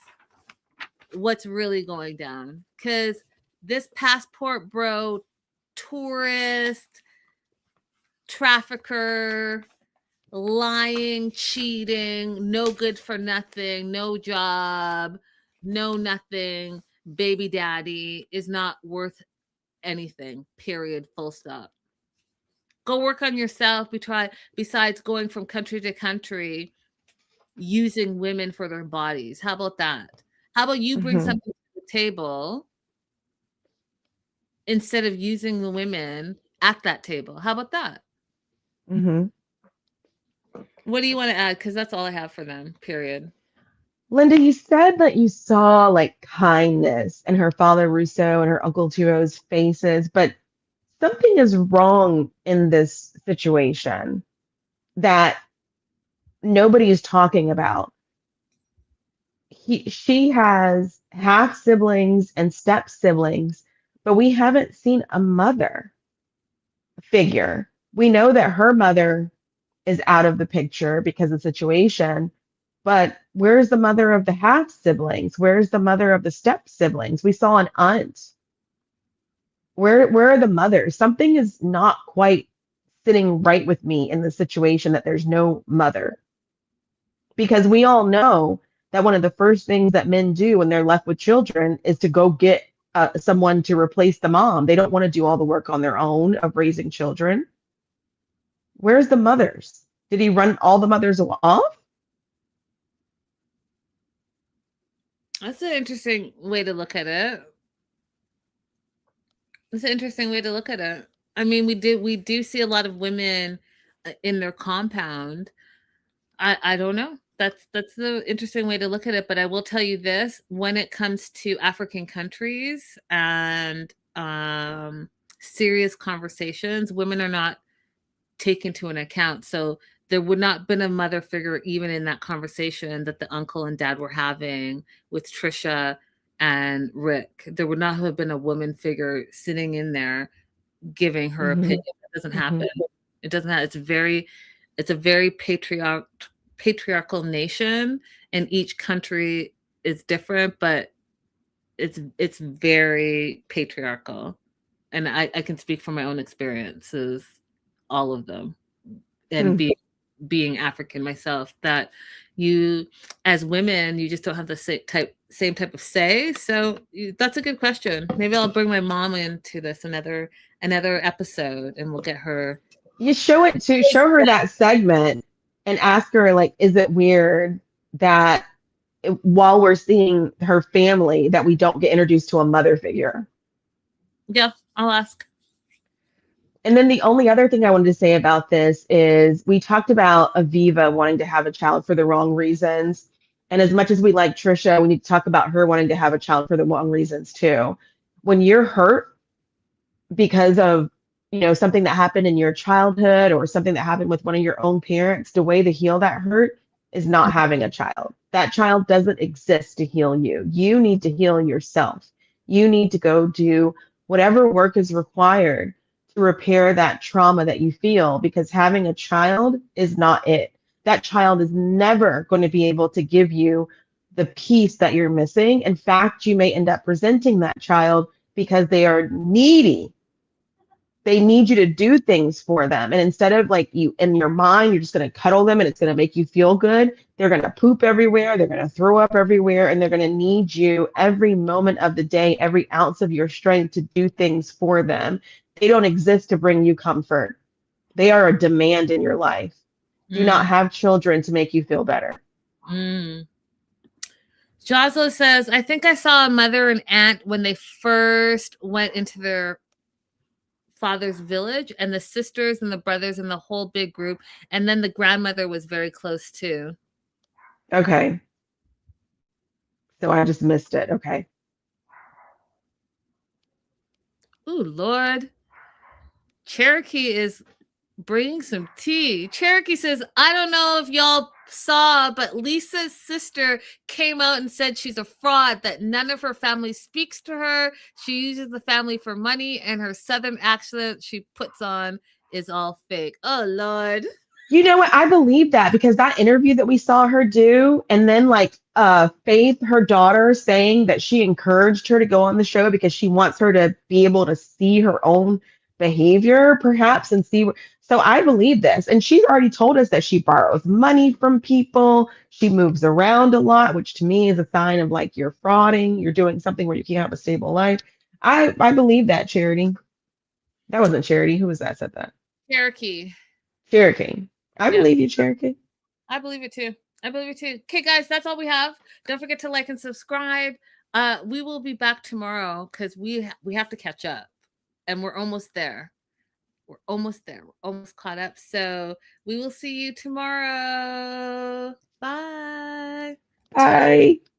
what's really going down. Because this passport bro, tourist, trafficker, lying, cheating, no good for nothing, no job, no nothing, baby daddy is not worth anything, period, full stop. Go work on yourself besides going from country to country using women for their bodies. How about that? How about you bring something to the table instead of using the women at that table? How about that? What do you want to add? Because that's all I have for them, period. Linda, you said that you saw like kindness in her father Russo and her Uncle Tuo's faces, but something is wrong in this situation that nobody is talking about. She has half siblings and step siblings, but we haven't seen a mother figure. We know that her mother is out of the picture because of the situation, but where's the mother of the half siblings? Where's the mother of the step siblings? We saw an aunt. Where are the mothers? Something is not quite sitting right with me in the situation that there's no mother. Because we all know that one of the first things that men do when they're left with children is to go get someone to replace the mom. They don't want to do all the work on their own of raising children. Where's the mothers? Did he run all the mothers off? That's an interesting way to look at it. It's an interesting way to look at it. I mean, we do see a lot of women in their compound. I don't know. That's the interesting way to look at it. But I will tell you this: when it comes to African countries and serious conversations, women are not taken to an account. So there would not have been a mother figure even in that conversation that the uncle and dad were having with Trisha and Rick. There would not have been a woman figure sitting in there giving her opinion. That doesn't happen. It doesn't happen. It's a very patriarchal nation, and each country is different, but it's very patriarchal. And I can speak from my own experiences, all of them, and being African myself, that you as women, you just don't have the same type of say. So that's a good question. Maybe I'll bring my mom into this another episode, and we'll get her. You show her that segment and ask her, like, is it weird that while we're seeing her family that we don't get introduced to a mother figure? Yeah, I'll ask. And then the only other thing I wanted to say about this is we talked about Aviva wanting to have a child for the wrong reasons. And as much as we like Trisha, we need to talk about her wanting to have a child for the wrong reasons too. When you're hurt because of, something that happened in your childhood or something that happened with one of your own parents, the way to heal that hurt is not having a child. That child doesn't exist to heal you. You need to heal yourself. You need to go do whatever work is required to repair that trauma that you feel, because having a child is not it. That child is never going to be able to give you the peace that you're missing. In fact, you may end up resenting that child because they are needy. They need you to do things for them. And instead of like you in your mind, you're just going to cuddle them and it's going to make you feel good. They're going to poop everywhere. They're going to throw up everywhere. And they're going to need you every moment of the day, every ounce of your strength to do things for them. They don't exist to bring you comfort. They are a demand in your life. Do not have children to make you feel better. Joslo says, I think I saw a mother and aunt when they first went into their father's village, and the sisters and the brothers and the whole big group. And then the grandmother was very close too. Okay. So I just missed it. Okay. Ooh, Lord. Cherokee is bringing some tea. Cherokee says, I don't know if y'all saw, but Lisa's sister came out and said she's a fraud, that none of her family speaks to her. She uses the family for money, and her southern accent she puts on is all fake. Oh Lord. You know what? I believe that because that interview that we saw her do, and then like Faith, her daughter, saying that she encouraged her to go on the show because she wants her to be able to see her own behavior, perhaps, and see. So I believe this, and she's already told us that she borrows money from people. She moves around a lot, which to me is a sign of like you're frauding. You're doing something where you can't have a stable life. I believe that, Charity. That wasn't Charity. Who was that said that? Cherokee. Cherokee. I Yeah. believe you, Cherokee. I believe it too. I believe it too. Okay, guys, that's all we have. Don't forget to like and subscribe. We will be back tomorrow because we have to catch up, and we're almost there. We're almost there. We're almost caught up. So we will see you tomorrow. Bye. Bye.